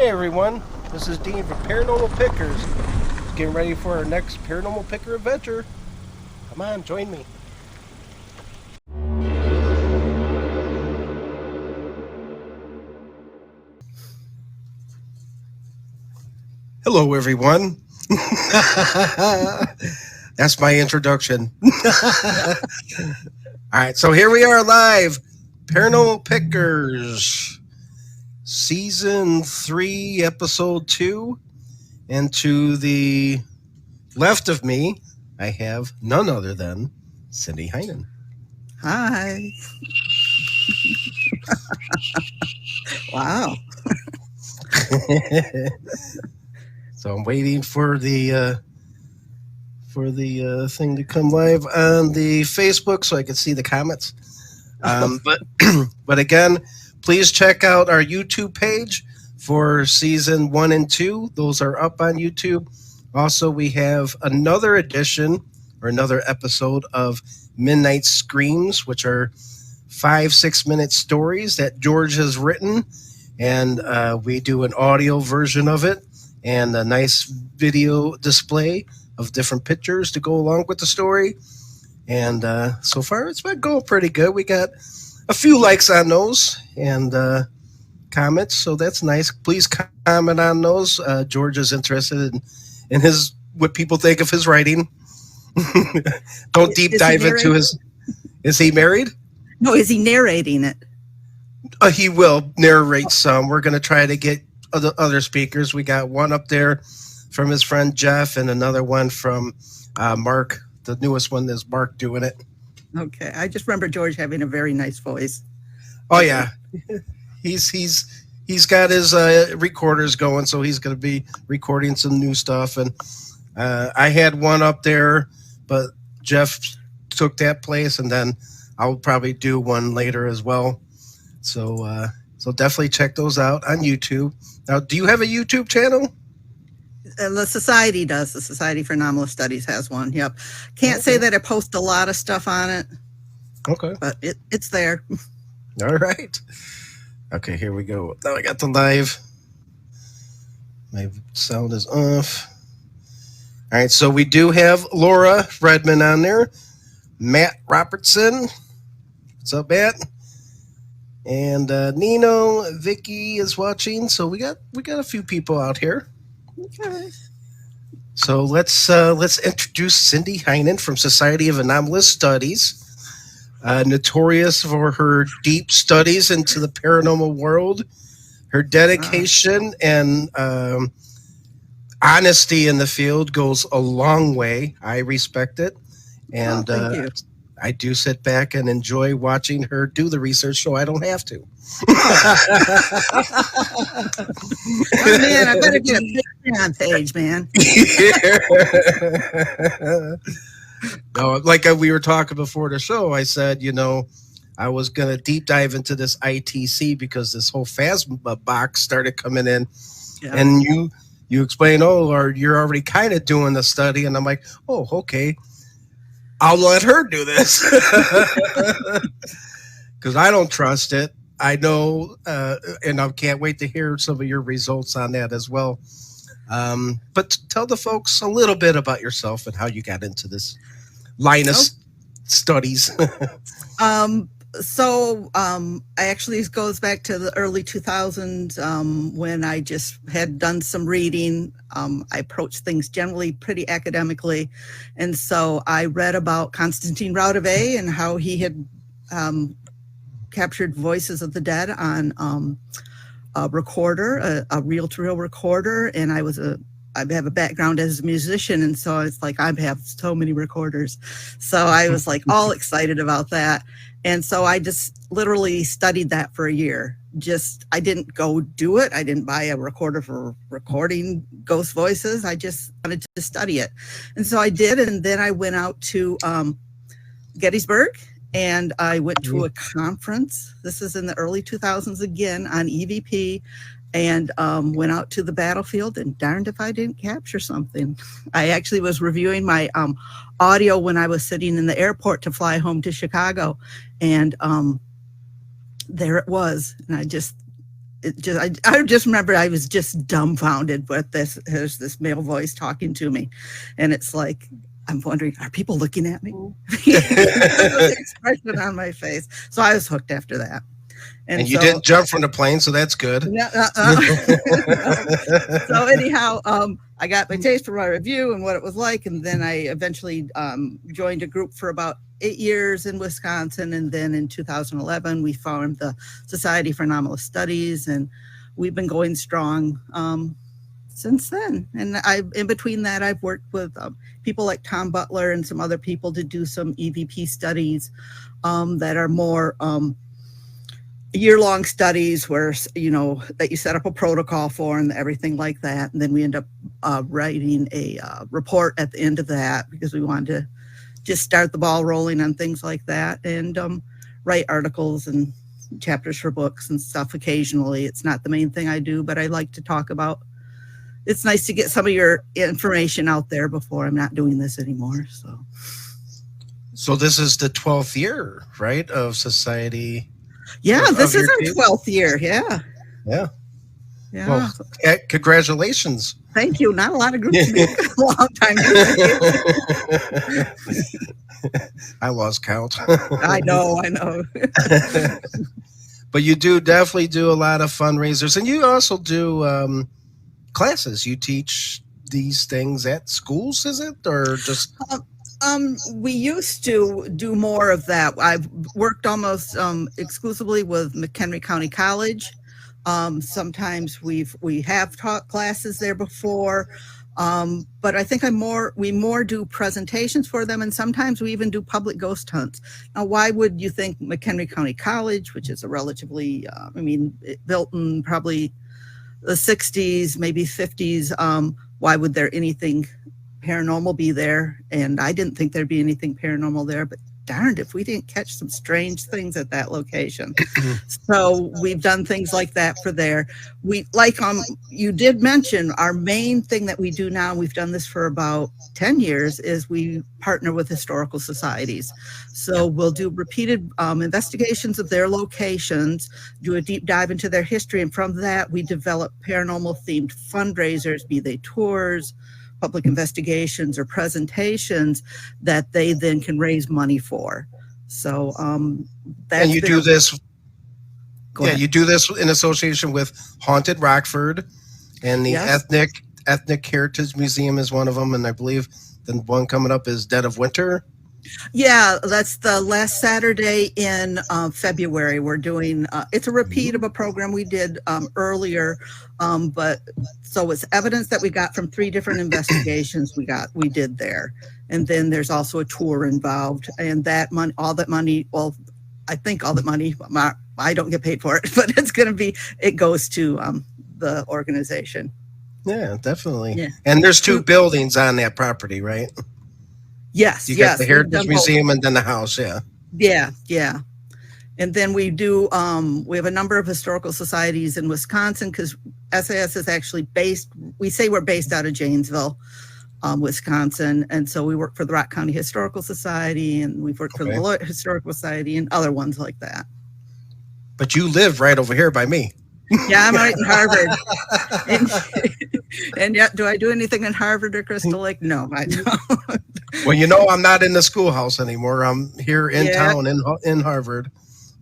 Hey everyone, this is Dean from Paranormal Pickers. Just getting ready for our next Paranormal Picker adventure. Come on, join me. Hello everyone. That's my introduction. Alright, so here we are live. Paranormal Pickers. Season 3, Episode 2. And to the left of me, I have none other than Cindy Heinen. Hi. Wow. So I'm waiting for the thing to come live on the Facebook so I can see the comments. But again, please check out our YouTube page for season 1 and 2. Those are up on YouTube. Also, we have another edition or another episode of Midnight Screams, which are 5-6 minute stories that George has written, and we do an audio version of it and a nice video display of different pictures to go along with the story. And so far, it's been going pretty good. We got a few likes on those and comments, so that's nice. Please comment on those. George is interested in his what people think of his writing. Don't deep dive into his. Is he married? No, is he narrating it? He will narrate some. We're going to try to get other speakers. We got one up there from his friend Jeff, and another one from Mark. The newest one is Mark doing it. Okay, I just remember George having a very nice voice. Oh yeah, he's got his recorders going, so he's going to be recording some new stuff. And I had one up there, but Jeff took that place, and then I'll probably do one later as well. So definitely check those out on YouTube. Now, do you have a YouTube channel? The Society does. The Society for Anomalous Studies has one. Yep. Can't say that I post a lot of stuff on it. Okay. But it's there. All right. Okay, here we go. Now I got the live. My sound is off. All right, so we do have Laura Redmond on there. Matt Robertson. What's up, Matt? And Nino, Vicky is watching. So we got a few people out here. Okay. So let's introduce Cindy Heinen from Society of Anomalous Studies, notorious for her deep studies into the paranormal world. Her dedication and honesty in the field goes a long way. I respect it, and thank you. I do sit back and enjoy watching her do the research, so I don't have to. Oh man, I better get a Patreon page, man. No, like we were talking before the show, I said, I was going to deep dive into this ITC because this whole phasma box started coming in. Yeah. And you explained, or you're already kind of doing the study. And I'm like, oh, okay. I'll let her do this because I don't trust it. I know, and I can't wait to hear some of your results on that as well. But tell the folks a little bit about yourself and how you got into this line of studies. So actually it goes back to the early 2000s when I just had done some reading. I approached things generally pretty academically. And so I read about Constantine Raudive and how he had captured voices of the dead on a recorder, a reel-to-reel recorder. And I have a background as a musician, and so it's like I have so many recorders. So I was like all excited about that. And so I just literally studied that for a year. I didn't go do it. I didn't buy a recorder for recording ghost voices. I just wanted to study it. And so I did, and then I went out to Gettysburg, and I went to a conference. This is in the early 2000s again on EVP. And went out to the battlefield, and darned if I didn't capture something. I actually was reviewing my audio when I was sitting in the airport to fly home to Chicago, and there it was. And I just remember I was just dumbfounded with this. There's this male voice talking to me, and it's like I'm wondering, are people looking at me? The expression on my face. So I was hooked after that. And you didn't jump from the plane, so that's good. No. So anyhow, I got my taste for my review and what it was like, and then I eventually joined a group for about 8 years in Wisconsin, and then in 2011 we formed the Society for Anomalous Studies, and we've been going strong since then. And in between that, I've worked with people like Tom Butler and some other people to do some EVP studies that are more year-long studies where, that you set up a protocol for and everything like that. And then we end up writing a report at the end of that, because we wanted to just start the ball rolling on things like that, and write articles and chapters for books and stuff occasionally. It's not the main thing I do, but I like to talk about. It's nice to get some of your information out there before I'm not doing this anymore. So this is the 12th year, right, of Society? Yeah, this is our 12th year. Yeah. Well, congratulations. Thank you. Not a lot of groups make a long time. I lost count. I know. But you definitely do a lot of fundraisers, and you also do classes. You teach these things at schools, is it, or just? We used to do more of that. I've worked almost exclusively with McHenry County College. Sometimes we have taught classes there before, but I think we more do presentations for them, and sometimes we even do public ghost hunts. Now, why would you think McHenry County College, which is a relatively, built in probably the 60s, maybe 50s, why would there anything paranormal be there? And I didn't think there'd be anything paranormal there, but darned if we didn't catch some strange things at that location. So we've done things like that for there. You did mention our main thing that we do now, we've done this for about 10 years, is we partner with historical societies. So we'll do repeated investigations of their locations, do a deep dive into their history, and from that we develop paranormal themed fundraisers, be they tours, public investigations, or presentations that they then can raise money for. So that's, and you do this. You do this in association with Haunted Rockford, and the Ethnic Heritage Museum is one of them, and I believe the one coming up is Dead of Winter. Yeah, that's the last Saturday in February. We're doing, it's a repeat of a program we did earlier, but so it's evidence that we got from 3 different investigations we did there. And then there's also a tour involved, and that money, I think all that money, I don't get paid for it, but it goes to the organization. Yeah, definitely. Yeah. And there's 2 buildings on that property, right? Yes. You got the Heritage Museum and then the house. Yeah. And then we do, we have a number of historical societies in Wisconsin, because SAS is actually we're based out of Janesville, Wisconsin. And so we work for the Rock County Historical Society, and we've worked for the Beloit Historical Society and other ones like that. But you live right over here by me. Yeah, I'm right in Harvard. And yet, do I do anything in Harvard or Crystal Lake? No, I don't. Well, I'm not in the schoolhouse anymore. I'm here in town in Harvard,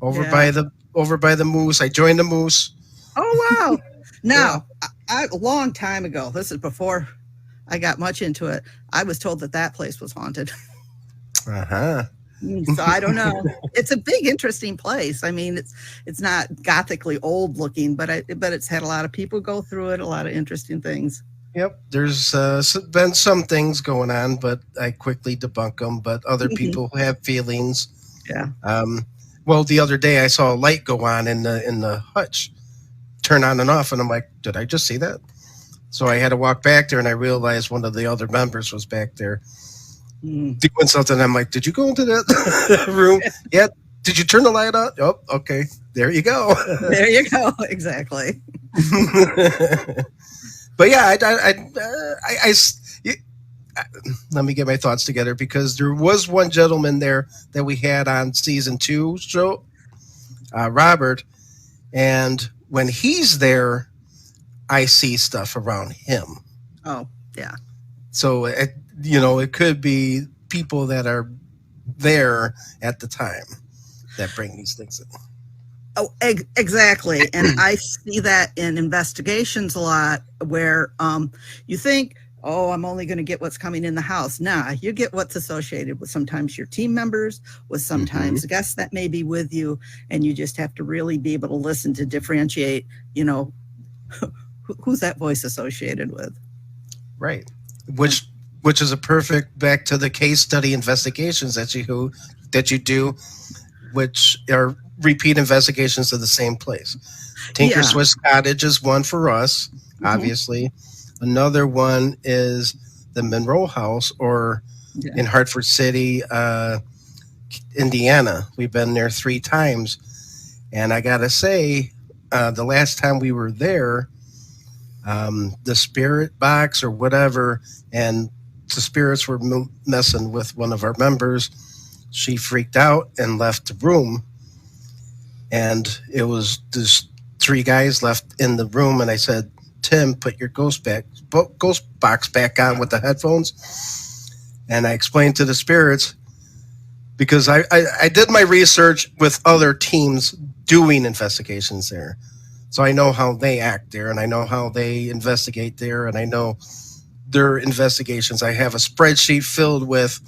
over by the Moose. I joined the Moose. Oh wow! Now, a long time ago. This is before I got much into it. I was told that place was haunted. So I don't know. It's a big, interesting place. I mean, it's not gothically old looking, but it's had a lot of people go through it, a lot of interesting things. Yep, there's been some things going on, but I quickly debunk them. But other people have feelings. Yeah. Well, the other day I saw a light go on in the hutch, turn on and off, and I'm like, did I just see that? So I had to walk back there, and I realized one of the other members was back there doing something. I'm like, did you go into that room? Yeah. Did you turn the light on? Oh, okay. There you go. There you go. Exactly. But yeah, let me get my thoughts together, because there was one gentleman there that we had on season 2 show, Robert, and when he's there, I see stuff around him. Oh, yeah. So it could be people that are there at the time that bring these things in. Oh, exactly. And I see that in investigations a lot where you think, oh, I'm only going to get what's coming in the house. Nah, you get what's associated with sometimes your team members, with sometimes guests that may be with you. And you just have to really be able to listen to differentiate, who's that voice associated with. Right. Which is a perfect back to the case study investigations that you do, which are repeat investigations of the same place. Tinker Swiss Cottage is one for us, obviously. Another one is the Monroe House, or in Hartford City, Indiana. We've been there 3 times. And I got to say, the last time we were there, the spirit box or whatever, and the spirits were messing with one of our members. She freaked out and left the room. And it was just 3 guys left in the room. And I said, Tim, put your ghost box back on with the headphones. And I explained to the spirits, because I did my research with other teams doing investigations there. So I know how they act there, and I know how they investigate there, and I know their investigations. I have a spreadsheet filled with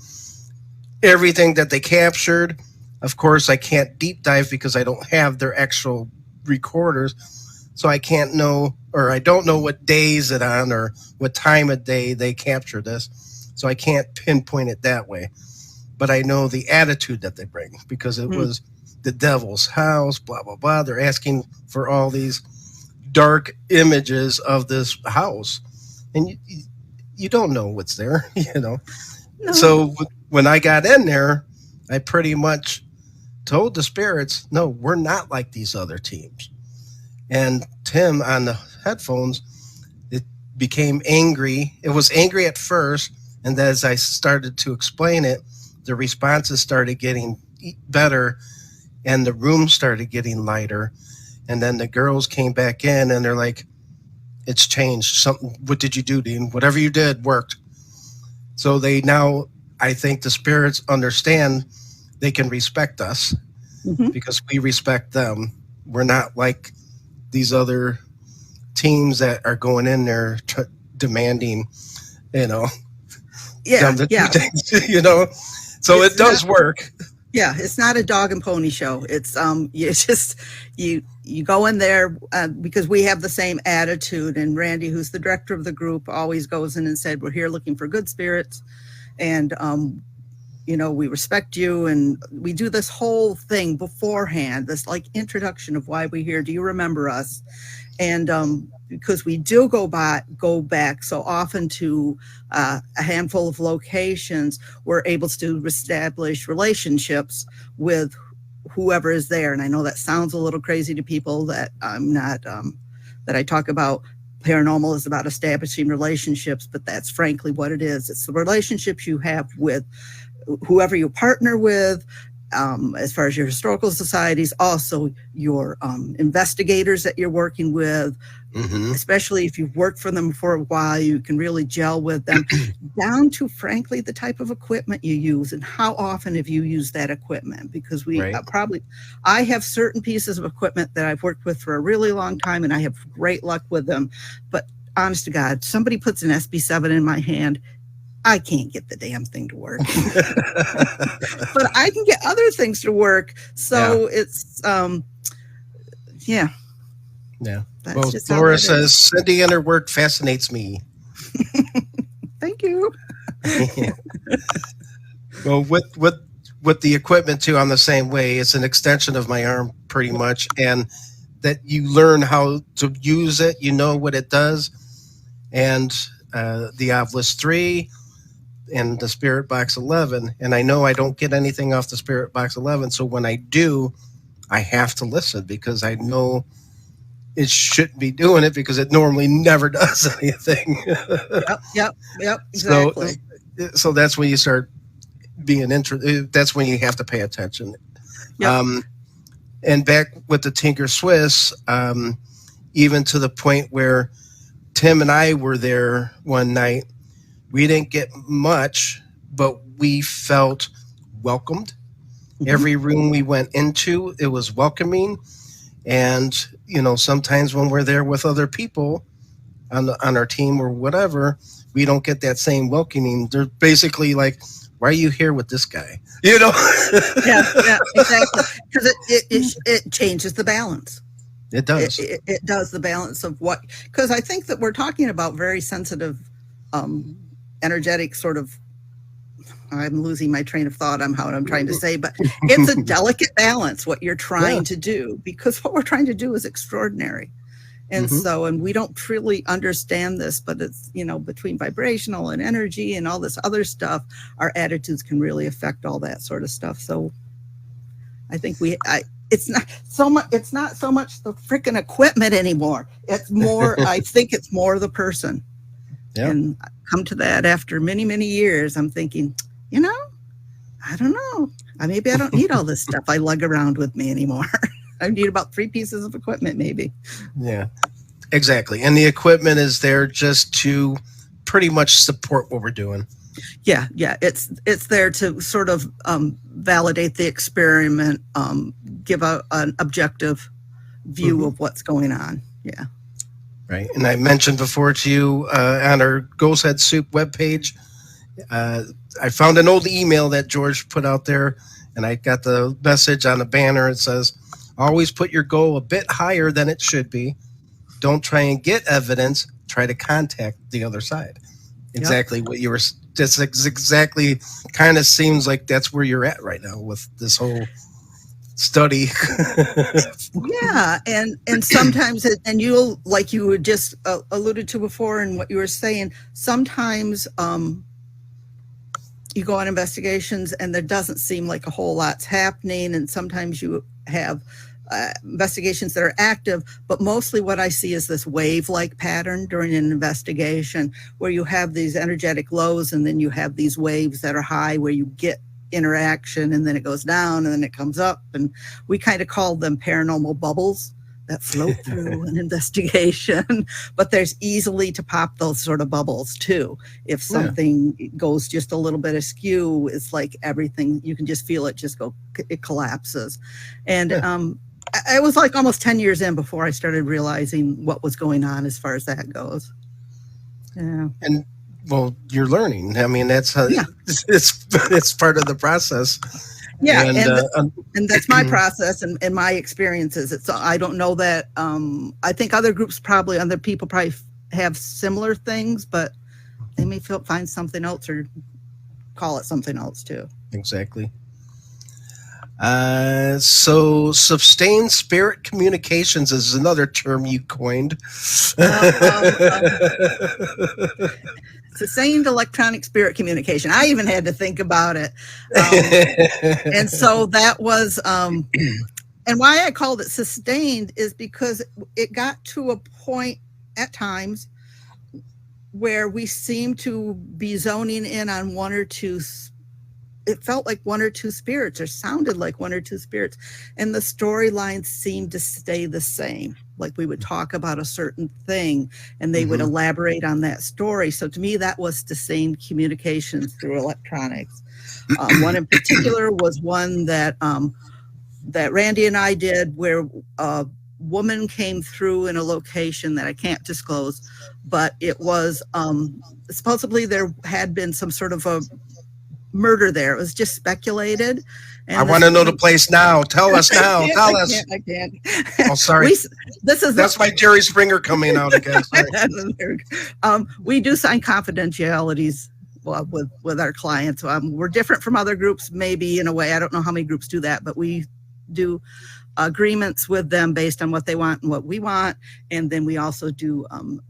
everything that they captured. Of course, I can't deep dive because I don't have their actual recorders. So I can't know, or I don't know what day is it on or what time of day they capture this. So I can't pinpoint it that way. But I know the attitude that they bring, because it was the devil's house, blah, blah, blah. They're asking for all these dark images of this house. And you don't know what's there, No. So when I got in there, I pretty much told the spirits, no, we're not like these other teams. And Tim on the headphones, it became angry. It was angry at first. And as I started to explain it, the responses started getting better and the room started getting lighter. And then the girls came back in and they're like, it's changed. What did you do, Dean? Whatever you did worked. So they now, I think the spirits understand they can respect us because we respect them. We're not like these other teams that are going in there demanding, them to do things, So it does work. Yeah, it's not a dog and pony show. It's you go in there because we have the same attitude. And Randy, who's the director of the group, always goes in and said, "We're here looking for good spirits, and we respect you." And we do this whole thing beforehand, this like introduction of why we're here. Do you remember us? And because we do go back so often to a handful of locations, we're able to establish relationships with whoever is there. And I know that sounds a little crazy to people that I'm not, that I talk about paranormal is about establishing relationships, but that's frankly what it is. It's the relationships you have with whoever you partner with, as far as your historical societies, also your investigators that you're working with, especially if you've worked for them for a while, you can really gel with them, down to, frankly, the type of equipment you use and how often have you used that equipment. Because I have certain pieces of equipment that I've worked with for a really long time and I have great luck with them. But honest to God, somebody puts an SB7 in my hand, I can't get the damn thing to work, but I can get other things to work. So it's, Yeah. Well, Laura says, Cindy and her work fascinates me. Thank you. Well, with the equipment too, I'm the same way. It's an extension of my arm pretty much. And that you learn how to use it, what it does. And the Obelisk 3, and the Spirit Box 11, and I know I don't get anything off the Spirit Box 11, so when I do, I have to listen because I know it shouldn't be doing it because it normally never does anything. Yep, exactly. So that's when you start being that's when you have to pay attention. Yep. And back with the Tinker Swiss, even to the point where Tim and I were there one night. We didn't get much, but we felt welcomed. Mhm. Every room we went into, it was welcoming. And, sometimes when we're there with other people on our team or whatever, we don't get that same welcoming. They're basically like, why are you here with this guy? Yeah, yeah, exactly. Because it changes the balance. It does. It does the balance of what, because I think that we're talking about very sensitive, um, energetic sort of. I'm losing my train of thought on how I'm trying to say, but it's a delicate balance what you're Yeah. trying to do, because what we're trying to do is extraordinary. And Hmm. so, and we don't truly understand this, but it's, between vibrational and energy and all this other stuff, our attitudes can really affect all that sort of stuff. So I think it's not so much the freaking equipment anymore. It's more, I think it's more the person. Yeah. And I come to that after many, many years. I'm thinking, you know, I don't know. Maybe I don't need all this stuff I lug around with me anymore. I need about 3 pieces of equipment, maybe. Yeah. Exactly. And the equipment is there just to pretty much support what we're doing. Yeah, yeah. It's there to sort of validate the experiment, give an objective view Hmm. of what's going on. Yeah. Right. And I mentioned before to you on our Ghost Head Soup webpage, uh, I found an old email that George put out there, and I got the message on the banner. It says, always put your goal a bit higher than it should be. Don't try and get evidence, try to contact the other side. Yep. Exactly what you were, that's exactly, kind of seems like that's where you're at right now with this whole study. Yeah, and sometimes and you'll, like you had just alluded to before, and what you were saying, sometimes you go on investigations and there doesn't seem like a whole lot's happening, and sometimes you have investigations that are active, but mostly what I see is this wave-like pattern during an investigation where you have these energetic lows and then you have these waves that are high where you get interaction, and then it goes down and then it comes up, and we kind of call them paranormal bubbles that float through an investigation. But there's easily to pop those sort of bubbles too. If something goes just a little bit askew, it's like everything, you can just feel it just go, it collapses. And I was like almost 10 years in before I started realizing what was going on as far as that goes. Yeah. And well, you're learning. I mean, that's how it's part of the process. Yeah, and that's my process and my experiences. It's, I don't know that. I think other people probably have similar things, but they may find something else or call it something else too. Exactly. So sustained spirit communications is another term you coined. Sustained electronic spirit communication. I even had to think about it. And so that was, and why I called it sustained is because it got to a point at times where we seemed to be zoning in on one or two. It felt like one or two spirits, or sounded like one or two spirits, and the storylines seemed to stay the same. Like we would talk about a certain thing and they would elaborate on that story. So to me, that was sustained communications through electronics. One in particular was one that that Randy and I did, where a woman came through in a location that I can't disclose, but it was supposedly there had been some sort of a murder there. It was just speculated. And I want to know the place now. Tell us now. Tell us. I can't. Oh, sorry. That's my Jerry Springer coming out again. We do sign confidentialities with our clients. We're different from other groups, maybe in a way. I don't know how many groups do that, but we do agreements with them based on what they want and what we want. And then we also do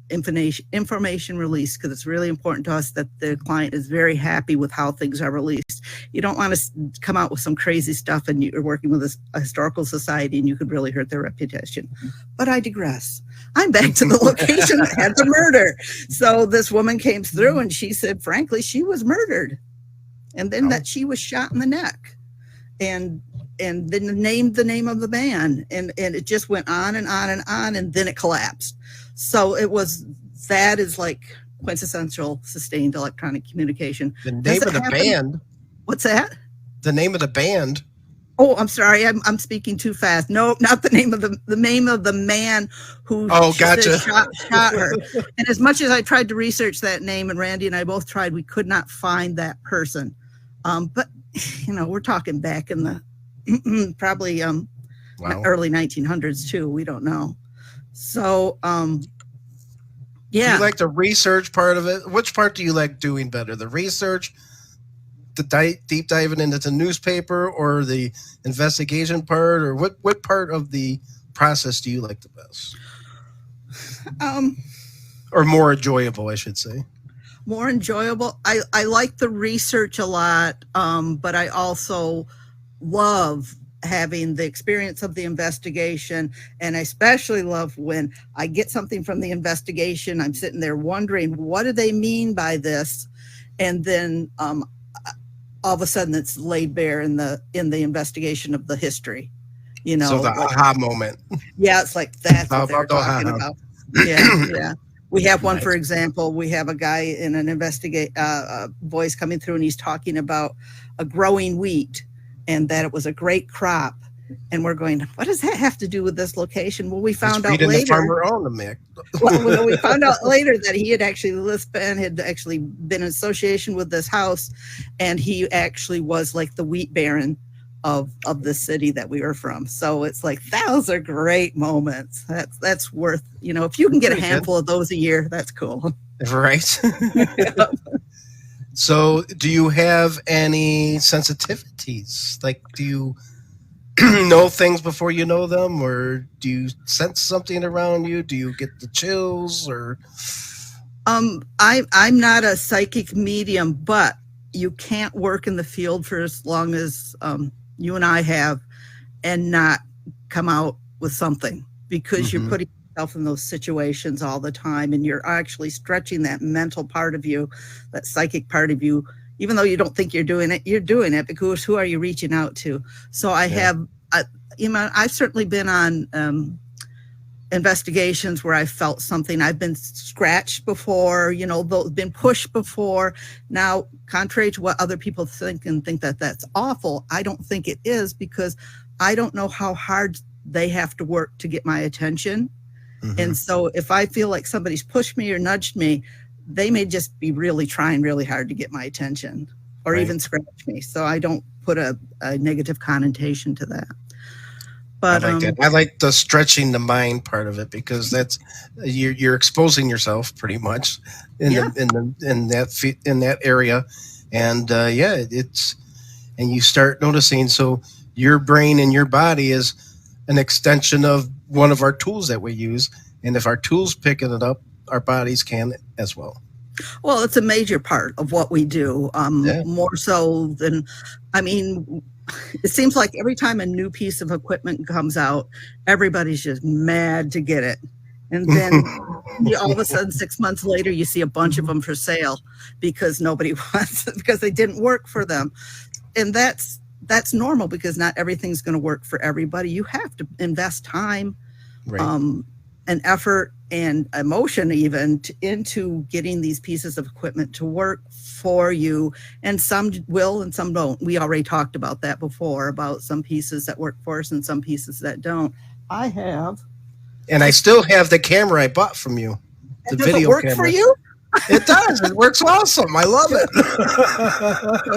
information release, because it's really important to us that the client is very happy with how things are released. You don't want to come out with some crazy stuff and you're working with a historical society and you could really hurt their reputation. But I digress. I'm back to the location that had the murder. So this woman came through and she said, frankly, she was murdered. And then that she was shot in the neck. And and then named the name of the band, and it just went on and on and on, and then it collapsed. So that is like quintessential sustained electronic communication. The Does name it of the happen? band. What's that? The name of the band. Oh, I'm sorry. I'm speaking too fast. No, not the name of the name of the man who Gotcha. shot her. And as much as I tried to research that name, and Randy and I both tried, we could not find that person. But we're talking back in the probably early 1900s too. We don't know. So yeah. Do you like the research part of it? Which part do you like doing better? The research, the deep diving into the newspaper, or the investigation part, or what part of the process do you like the best? Or more enjoyable, I should say. More enjoyable. I like the research a lot, but I also love having the experience of the investigation, and I especially love when I get something from the investigation. I'm sitting there wondering, what do they mean by this? And then all of a sudden it's laid bare in the investigation of the history. So the aha moment. Yeah, it's like that's what they're talking about. Yeah. We have one, for example, we have a guy in an voice coming through, and he's talking about a growing wheat and that it was a great crop. And we're going, what does that have to do with this location? Well, we found out later. The farmer almanac. Well, we found out later that he had this band had actually been in association with this house, and he actually was like the wheat baron of the city that we were from. So it's like, those are great moments. That's worth, if you can get a handful of those a year, that's cool. Right. So do you have any sensitivities? Like, do you know things before you know them, or do you sense something around you? Do you get the chills, or? I'm not a psychic medium, but you can't work in the field for as long as you and I have and not come out with something, because you're putting yourself in those situations all the time, and you're actually stretching that mental part of you, that psychic part of you. Even though you don't think you're doing it, because who are you reaching out to? So I've certainly been on investigations where I felt something. I've been scratched before, been pushed before. Now, contrary to what other people think that that's awful, I don't think it is, because I don't know how hard they have to work to get my attention. And so if I feel like somebody's pushed me or nudged me, they may just be really trying really hard to get my attention, or even scratch me. So I don't put a negative connotation to that. But I like that. I like the stretching the mind part of it, because that's you're exposing yourself pretty much in that area, and and you start noticing. So your brain and your body is an extension of one of our tools that we use, and if our tools picking it up, our bodies can as well. Well, it's a major part of what we do, more so than, it seems like every time a new piece of equipment comes out, everybody's just mad to get it. And then all of a sudden, 6 months later, you see a bunch of them for sale because nobody wants it, because they didn't work for them. And that's normal, because not everything's going to work for everybody. You have to invest time, and effort and emotion even into getting these pieces of equipment to work for you. And some will and some don't. We already talked about that before, about some pieces that work for us and some pieces that don't. I have. And I still have the camera I bought from you. The does video it work camera. For you? It does. It works awesome. I love it.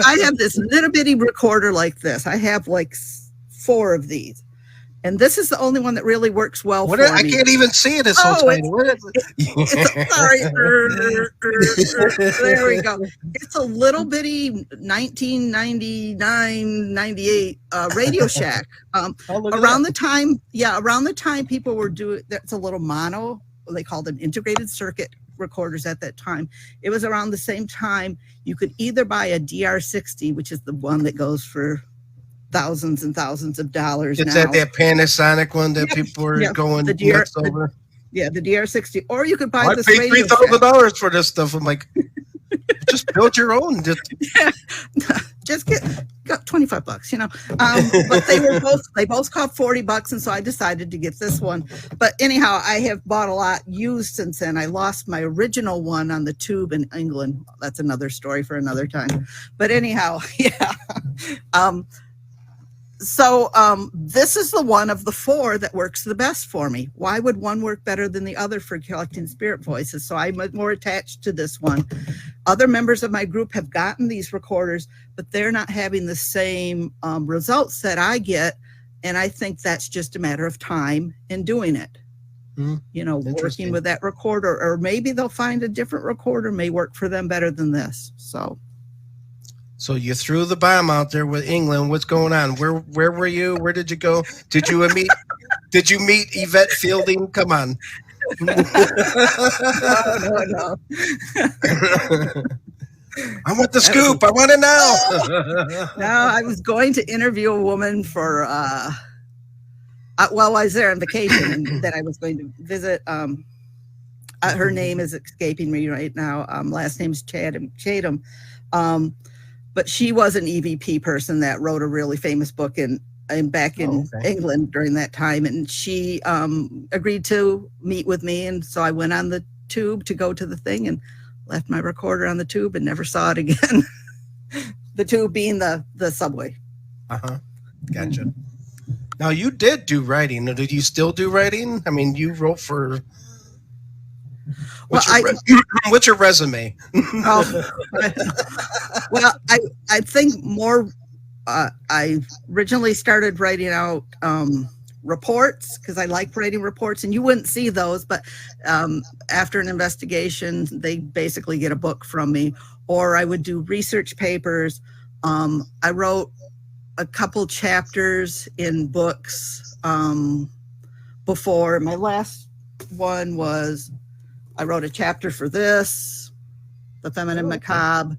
I have this little bitty recorder like this. I have like 4 of these. And this is the only one that really works well for me. I can't even see it. It's so tiny. Sorry. There we go. It's a little bitty 1999, 98 Radio Shack. Around the time people were doing, that's a little mono, they called them integrated circuit recorders at that time. It was around the same time you could either buy a DR60, which is the one that goes for thousands and thousands of dollars. It's that Panasonic one that people are going nuts over. The DR60, or you could buy this. I paid $3,000 for this stuff. I'm like, just build your own. Just get $20 $25, but they both cost $40. And so I decided to get this one. But anyhow, I have bought a lot used since then. I lost my original one on the tube in England. That's another story for another time. But anyhow, yeah. So this is the one of the four that works the best for me. Why would one work better than the other for collecting spirit voices? So I'm more attached to this one. Other members of my group have gotten these recorders, but they're not having the same results that I get. And I think that's just a matter of time in doing it. Working with that recorder, or maybe they'll find a different recorder may work for them better than this. So you threw the bomb out there with England. What's going on? Where were you? Where did you go? Did you meet Yvette Fielding? Come on. No. I want the scoop. I want to know. No, I was going to interview a woman for while I was there on vacation, and then I was going to visit. Her name is escaping me right now. Last name's Chatham. But she was an EVP person that wrote a really famous book back in England during that time. And she agreed to meet with me. And so I went on the tube to go to the thing and left my recorder on the tube and never saw it again. The tube being the subway. Gotcha. Now, you did do writing. Did you still do writing? I mean, you wrote for... What's your resume? Well, I think more. I originally started writing out reports because I like writing reports, and you wouldn't see those. But after an investigation, they basically get a book from me, or I would do research papers. I wrote a couple chapters in books before. My last one was. I wrote a chapter for this, The Feminine Macabre.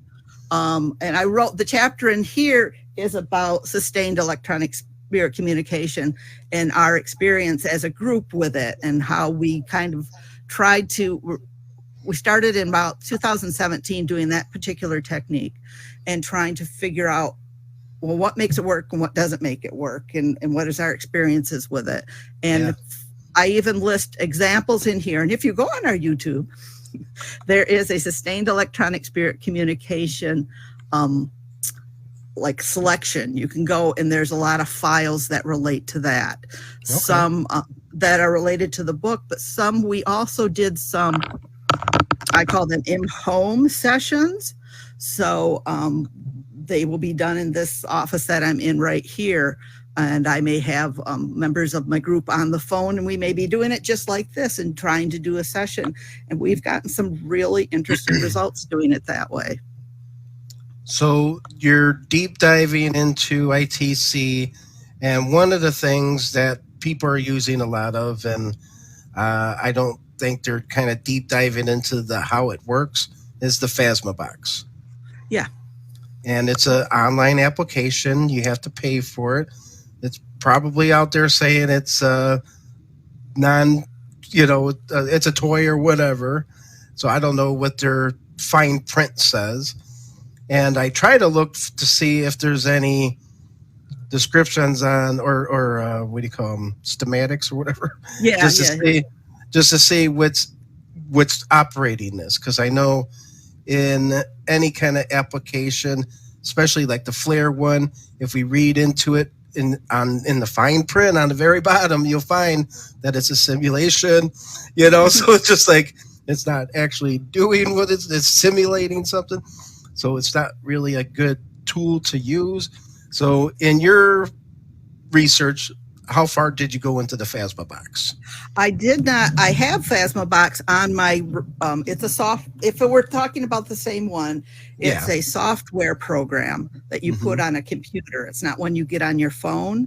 And I wrote the chapter in here is about sustained electronic spirit communication and our experience as a group with it, and how we kind of tried to, we started in about 2017 doing that particular technique and trying to figure out, well, what makes it work and what doesn't make it work, and what is our experiences with it. And I even list examples in here. And if you go on our YouTube, there is a sustained electronic spirit communication like selection. You can go and there's a lot of files that relate to that. Okay. Some that are related to the book, but some we also did some, I call them in-home sessions. So they will be done in this office that I'm in right here. And I may have members of my group on the phone, and we may be doing it just like this and trying to do a session. And we've gotten some really interesting results doing it that way. So you're deep diving into ITC, and one of the things that people are using a lot of, and I don't think they're kind of deep diving into how it works, is the Phasma box. Yeah. And it's an online application. You have to pay for it. It's probably out there saying it's it's a toy or whatever. So I don't know what their fine print says. And I try to look to see if there's any descriptions on or what do you call them, schematics or whatever. Yeah, just to see what's operating this, because I know in any kind of application, especially like the Flare one, if we read into it in the fine print on the very bottom, you'll find that it's a simulation. So it's just like it's not actually doing what it's simulating something. So it's not really a good tool to use. So in your research, how far did you go into the Phasma box? I did not. I have Phasma box on my, it's a if we're talking about the same one, it's a software program that you put on a computer. It's not one you get on your phone,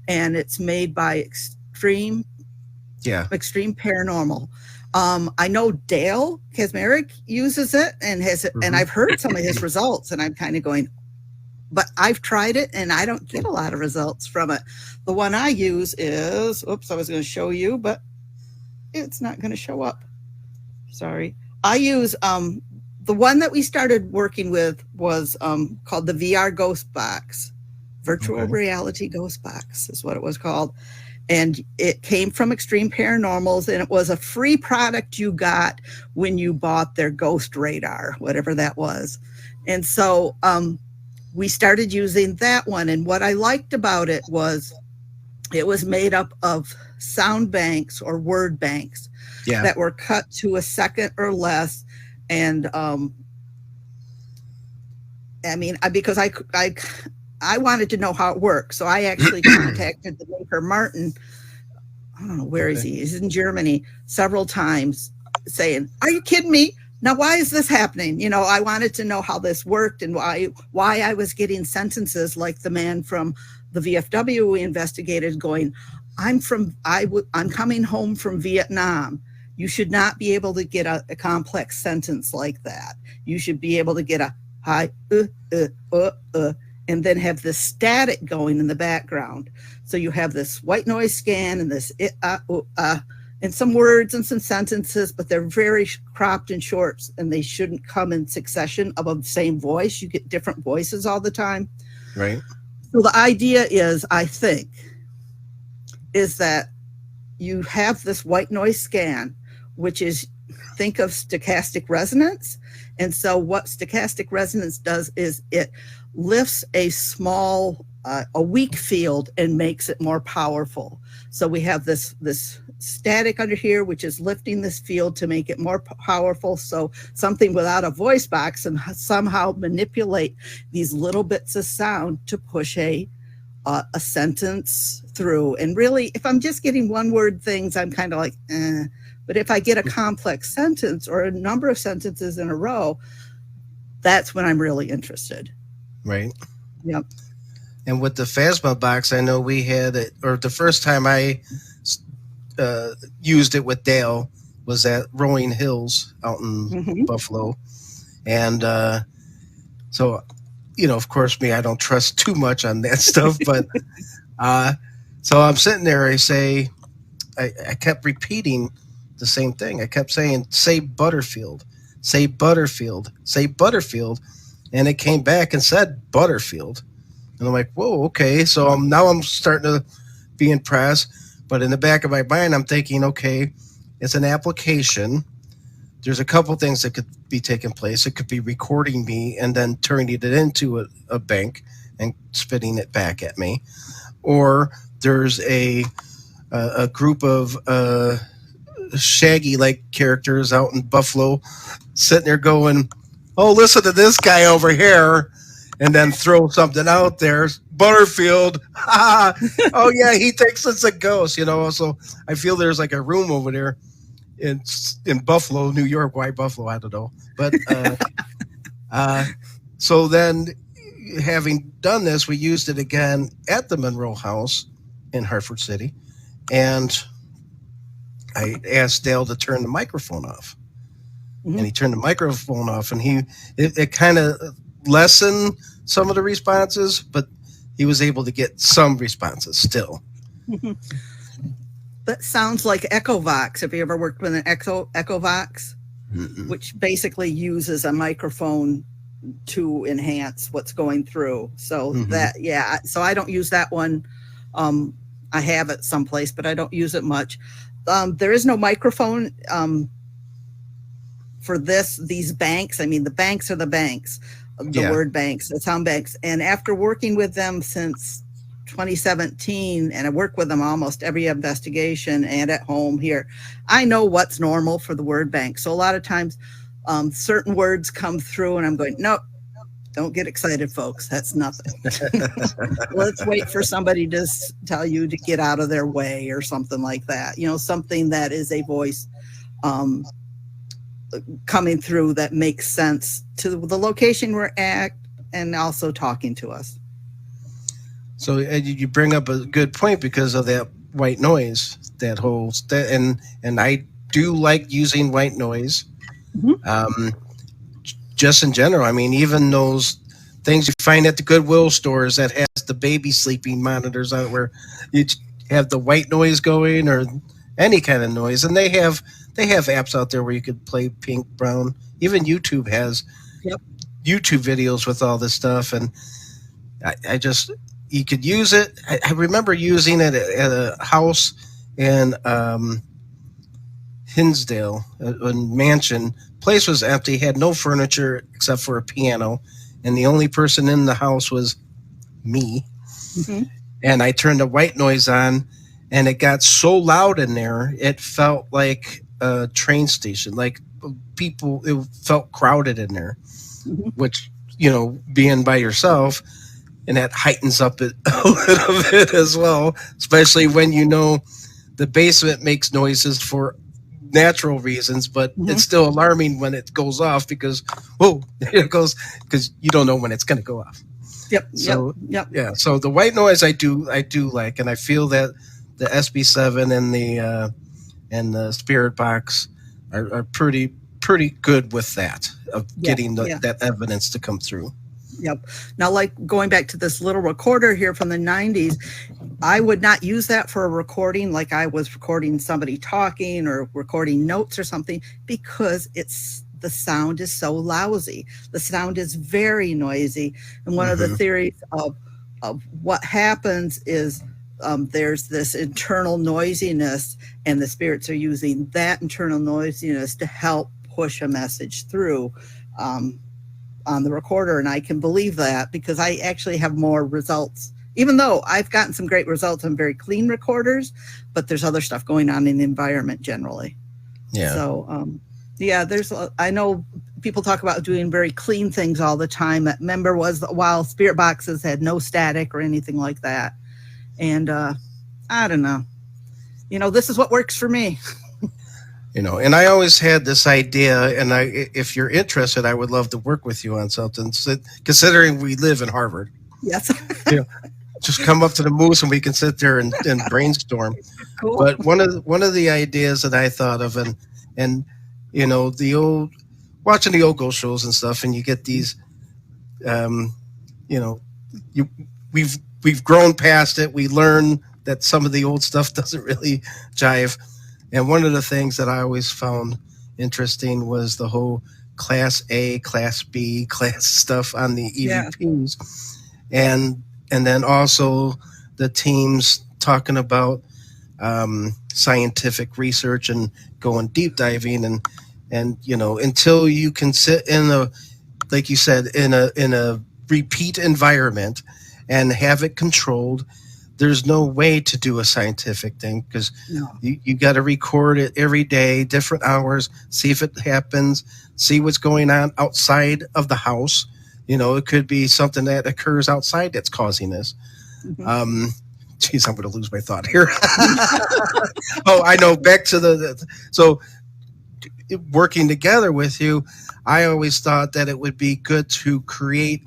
and it's made by Extreme Paranormal. I know Dale Kazmarek uses it and has it, and I've heard some of his results, and I'm kind of going, but I've tried it and I don't get a lot of results from it. The one I use is, I was going to show you, but it's not going to show up. Sorry. I use, the one that we started working with was called the VR Ghost Box. Virtual Okay. reality ghost box is what it was called. And it came from Extreme Paranormals, and it was a free product you got when you bought their ghost radar, whatever that was. And so we started using that one. And what I liked about it was made up of sound banks or word banks Yeah. that were cut to a second or less. And I mean, I wanted to know how it worked. So I actually contacted the maker, Martin. I don't know, where is Okay. he? He's in Germany, several times, saying, "Are you kidding me? Now why is this happening?" I wanted to know how this worked and why I was getting sentences like the man from the VFW we investigated going, I'm coming home from Vietnam. You should not be able to get a complex sentence like that. You should be able to get a hi, and then have this static going in the background. So you have this white noise scan and this and some words and some sentences, but they're very cropped and short, and they shouldn't come in succession of the same voice. You get different voices all the time. Right. So the idea is, I think, is that you have this white noise scan, which is, think of stochastic resonance. And so what stochastic resonance does is it lifts a small, a weak field and makes it more powerful. So we have this static under here, which is lifting this field to make it more powerful. So something without a voice box and somehow manipulate these little bits of sound to push a sentence through. And really, if I'm just getting one word things, I'm kind of like, eh. But if I get a complex sentence or a number of sentences in a row, that's when I'm really interested. Right. Yep. And with the Phasma box, I know we had it, or the first time I used it with Dale was at Rolling Hills out in Buffalo. And so, of course, I don't trust too much on that stuff. But so I'm sitting there, I kept repeating the same thing. I kept saying, say Butterfield, say Butterfield, say Butterfield. And it came back and said Butterfield. And I'm like, whoa, okay. So now I'm starting to be impressed. But in the back of my mind, I'm thinking, okay, it's an application. There's a couple things that could be taking place. It could be recording me and then turning it into a bank and spitting it back at me. Or there's a group of Shaggy-like characters out in Buffalo sitting there going, oh, listen to this guy over here, and then throw something out there. Butterfield. Oh, yeah, he thinks it's a ghost, So I feel there's like a room over there in Buffalo, New York. Why Buffalo? I don't know. But so then, having done this, we used it again at the Monroe House in Hartford City. And I asked Dale to turn the microphone off. And he turned the microphone off, and it kind of lessened some of the responses, but he was able to get some responses still. That sounds like Echovox. Have you ever worked with an Echovox? Which basically uses a microphone to enhance what's going through. So so I don't use that one. I have it someplace, but I don't use it much. There is no microphone for these banks. I mean, the banks are the banks, the word banks, the sound banks. And after working with them since 2017, and I work with them almost every investigation and at home here, I know what's normal for the word bank. So a lot of times certain words come through and I'm going, nope, don't get excited, folks. That's nothing. Let's wait for somebody to tell you to get out of their way or something like that. Something that is a voice coming through that makes sense to the location we're at and also talking to us. So you bring up a good point because of that white noise, and I do like using white noise. Just in general, I mean, even those things you find at the Goodwill stores that has the baby sleeping monitors on it, where you have the white noise going or any kind of noise, and they have apps out there where you could play pink, brown. Even YouTube has YouTube videos with all this stuff, and I just you could use it. I remember using it at a house in Hinsdale, a mansion. Place was empty, had no furniture except for a piano, and the only person in the house was me. Hmm. And I turned the white noise on, and it got so loud in there, it felt like a train station. Like people, it felt crowded in there, Hmm. which, being by yourself, and that heightens up it a little bit as well, especially when the basement makes noises for natural reasons, but Hmm. it's still alarming when it goes off because, whoa, it goes, because you don't know when it's going to go off. Yep. Yep. So Yep. yeah, so the white noise I do like, and I feel that the SB7 and the Spirit Box are pretty good with that, of Yeah. getting Yeah. that evidence to come through. Yep. Now, like going back to this little recorder here from the 90s, I would not use that for a recording like I was recording somebody talking or recording notes or something, because the sound is so lousy. The sound is very noisy. And one of the Hmm. theories of what happens is there's this internal noisiness, and the spirits are using that internal noisiness to help push a message through. Um, on the recorder, and I can believe that because I actually have more results. Even though I've gotten some great results on very clean recorders, but there's other stuff going on in the environment generally. Yeah. So, yeah, I know people talk about doing very clean things all the time. Remember, was while spirit boxes had no static or anything like that. And I don't know. This is what works for me. And I always had this idea, and if you're interested, I would love to work with you on something. Considering we live in Harvard, Yes. you know, just come up to the Moose and we can sit there and brainstorm. Cool. But one of the ideas that I thought of, and the old watching the old ghost shows and stuff, and you get these, um, you know, you we've grown past it. We learn that some of the old stuff doesn't really jive. And one of the things that I always found interesting was the whole Class A, Class B, class stuff on the Yeah. EVPs, and then also the teams talking about scientific research and going deep diving, and until you can sit in a, like you said, in a repeat environment and have it controlled, there's no way to do a scientific thing, because No. you got to record it every day, different hours, see if it happens, see what's going on outside of the house. It could be something that occurs outside that's causing this. Hmm. um Geez, I'm going to lose my thought here. Oh, I know. Back to so working together with you, I always thought that it would be good to create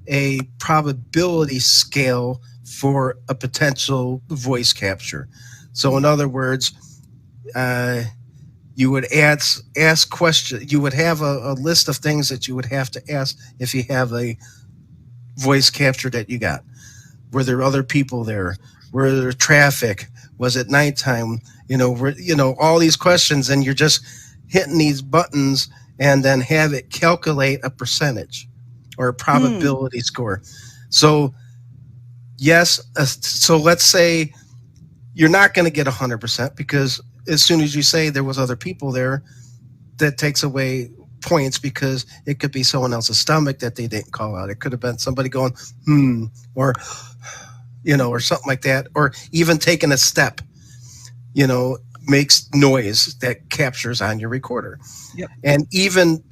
a probability scale for a potential voice capture. So, in other words, uh, you would ask questions. You would have a list of things that you would have to ask if you have a voice capture that you got. Were there other people there? Were there traffic? Was it nighttime? All these questions, and you're just hitting these buttons, and then have it calculate a percentage or a Hmm. probability score. So yes, so let's say you're not going to get 100%, because as soon as you say there was other people there, that takes away points, because it could be someone else's stomach that they didn't call out. It could have been somebody going or or something like that, or even taking a step, makes noise that captures on your recorder. Yep. And even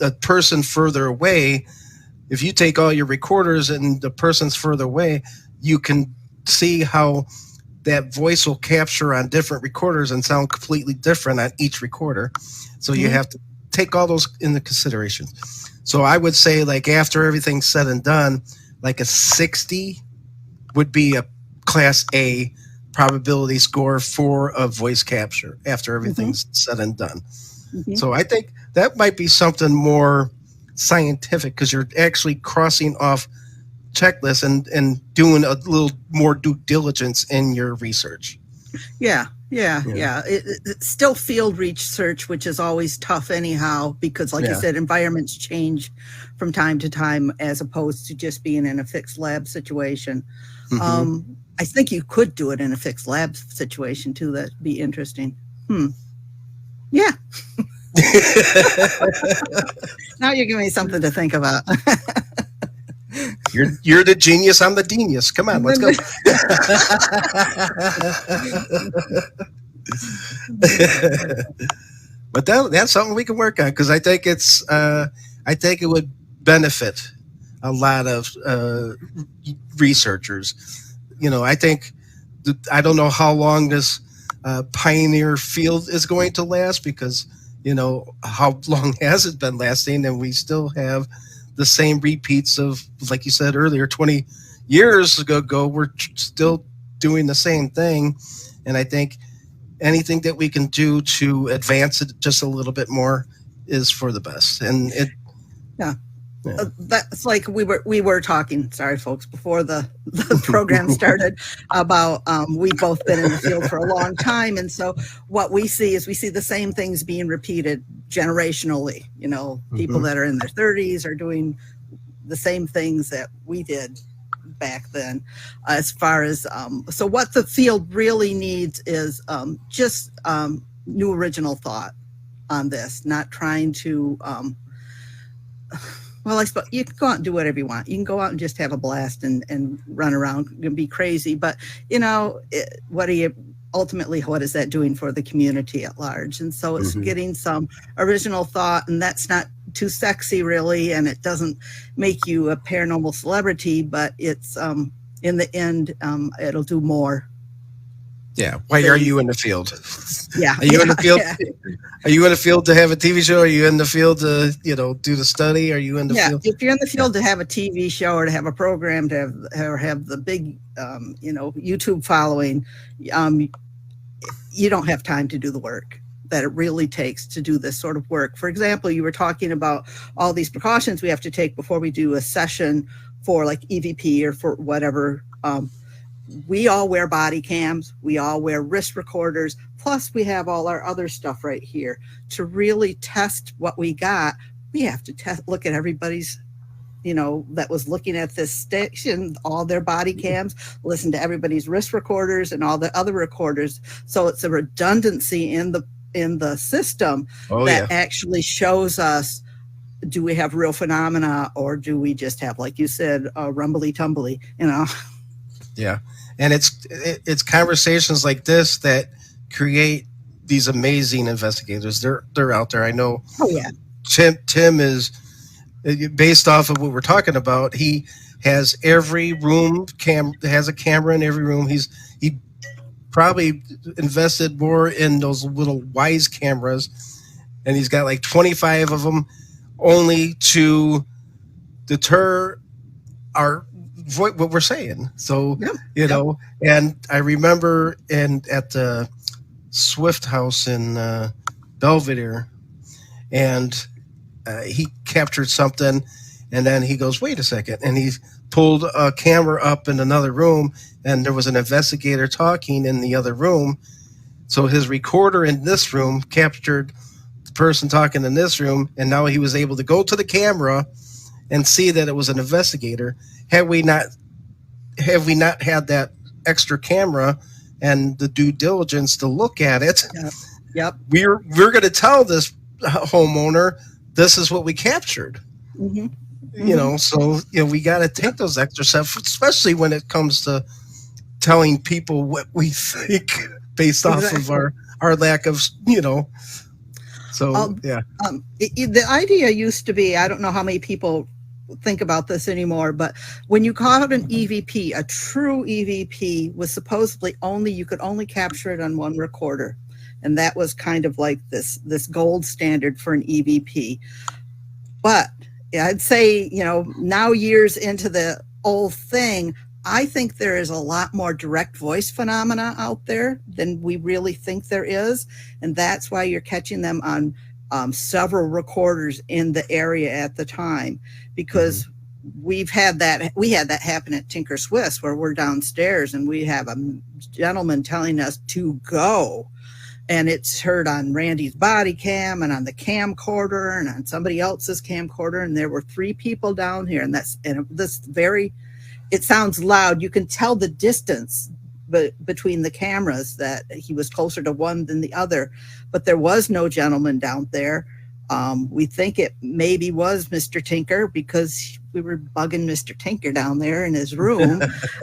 a person further away, if you take all your recorders and the person's further away, you can see how that voice will capture on different recorders and sound completely different on each recorder. So you Hmm. have to take all those into consideration. So I would say, like, after everything's said and done, like a 60 would be a class A probability score for a voice capture after Hmm. everything's said and done. Hmm. So I think that might be something more scientific, because you're actually crossing off checklists and doing a little more due diligence in your research. Yeah. Yeah, Yeah. yeah. It's still field research, which is always tough anyhow, because like you Yeah. said, environments change from time to time as opposed to just being in a fixed lab situation. Hmm. I think you could do it in a fixed lab situation too. That'd be interesting. Hmm. Yeah. Now you're giving me something to think about. You're the genius. I'm the genius. Come on, let's go. But that's something we can work on because I think it would benefit a lot of researchers. I think I don't know how long this pioneer field is going to last because how long has it been lasting, and we still have the same repeats of, like you said earlier, 20 years ago. We're still doing the same thing, and I think anything that we can do to advance it just a little bit more is for the best. And Yeah. yeah. That's like we were talking, sorry folks, before the program started about we've both been in the field for a long time, and so what we see is we see the same things being repeated generationally. People Mhm. that are in their 30s are doing the same things that we did back then. As far as so what the field really needs is just new original thought on this, not trying to well, I suppose you can go out and do whatever you want. You can go out and just have a blast and run around and be crazy. But, what are you ultimately, what is that doing for the community at large? And so it's Mhm. getting some original thought, and that's not too sexy, really. And it doesn't make you a paranormal celebrity, but it's in the end, it'll do more Yeah. Why are than, you in the field? yeah, Are you in yeah, the field? yeah. Are you in the field to have a TV show? Are you in the field to do the study? Are you in the Yeah, field? if you're in the Yeah. field to have a TV show or to have a program to have or have the big, YouTube following, um, you don't have time to do the work that it really takes to do this sort of work. For example, you were talking about all these precautions we have to take before we do a session for like EVP or for whatever. We all wear body cams, we all wear wrist recorders, plus we have all our other stuff right here. To really test what we got, we have to look at everybody's, that was looking at this station, all their body cams, listen to everybody's wrist recorders and all the other recorders. So it's a redundancy in the system Oh that yeah. actually shows us, do we have real phenomena or do we just have, like you said, rumbly tumbly. Yeah. And it's conversations like this that create these amazing investigators. They're out there. I know Oh yeah. Tim is based off of what we're talking about. He has every room has a camera in every room. He probably invested more in those little Wise cameras, and he's got like 25 of them, only to deter our what we're saying. So Yep. Yep. and I remember at the Swift House in Belvedere, and he captured something, and then he goes, "Wait a second," and he pulled a camera up in another room, and there was an investigator talking in the other room. So his recorder in this room captured the person talking in this room, and now he was able to go to the camera and see that it was an investigator. Had we not had that extra camera and the due diligence to look at it, Yep. Yep. we're going to tell this homeowner this is what we captured. Hmm. Hmm. So we got to Yep. take those extra steps, especially when it comes to telling people what we think based off of Exactly. our lack of So Um, yeah. the idea used to be, I don't know how many people think about this anymore, but when you caught an EVP, a true EVP was supposedly you could only capture it on one recorder. And that was kind of like this gold standard for an EVP. But I'd say, now years into the old thing, I think there is a lot more direct voice phenomena out there than we really think there is. And that's why you're catching them on several recorders in the area at the time. Hmm. Because we had that happen at Tinker Swiss, where we're downstairs and we have a gentleman telling us to go, and it's heard on Randy's body cam and on the camcorder and on somebody else's camcorder, and there were 3 people down here, and it sounds loud. You can tell the distance between the cameras, that he was closer to one than the other, but there was no gentleman down there. We think it maybe was Mr. Tinker, because we were bugging Mr. Tinker down there in his room,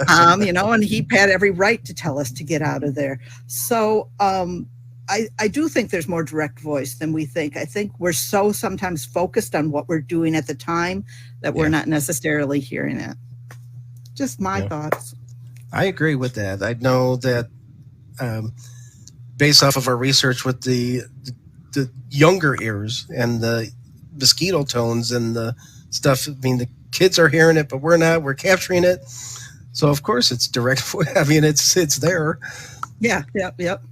and he had every right to tell us to get out of there. So I do think there's more direct voice than we think. I think we're so sometimes focused on what we're doing at the time that we're not necessarily hearing it. Just my thoughts. I agree with that. I know that based off of our research with the younger ears and the mosquito tones and the stuff, I mean, the kids are hearing it, but we're not. We're capturing it. So, of course, it's direct. I mean, it's there. Yeah, yep. Yep.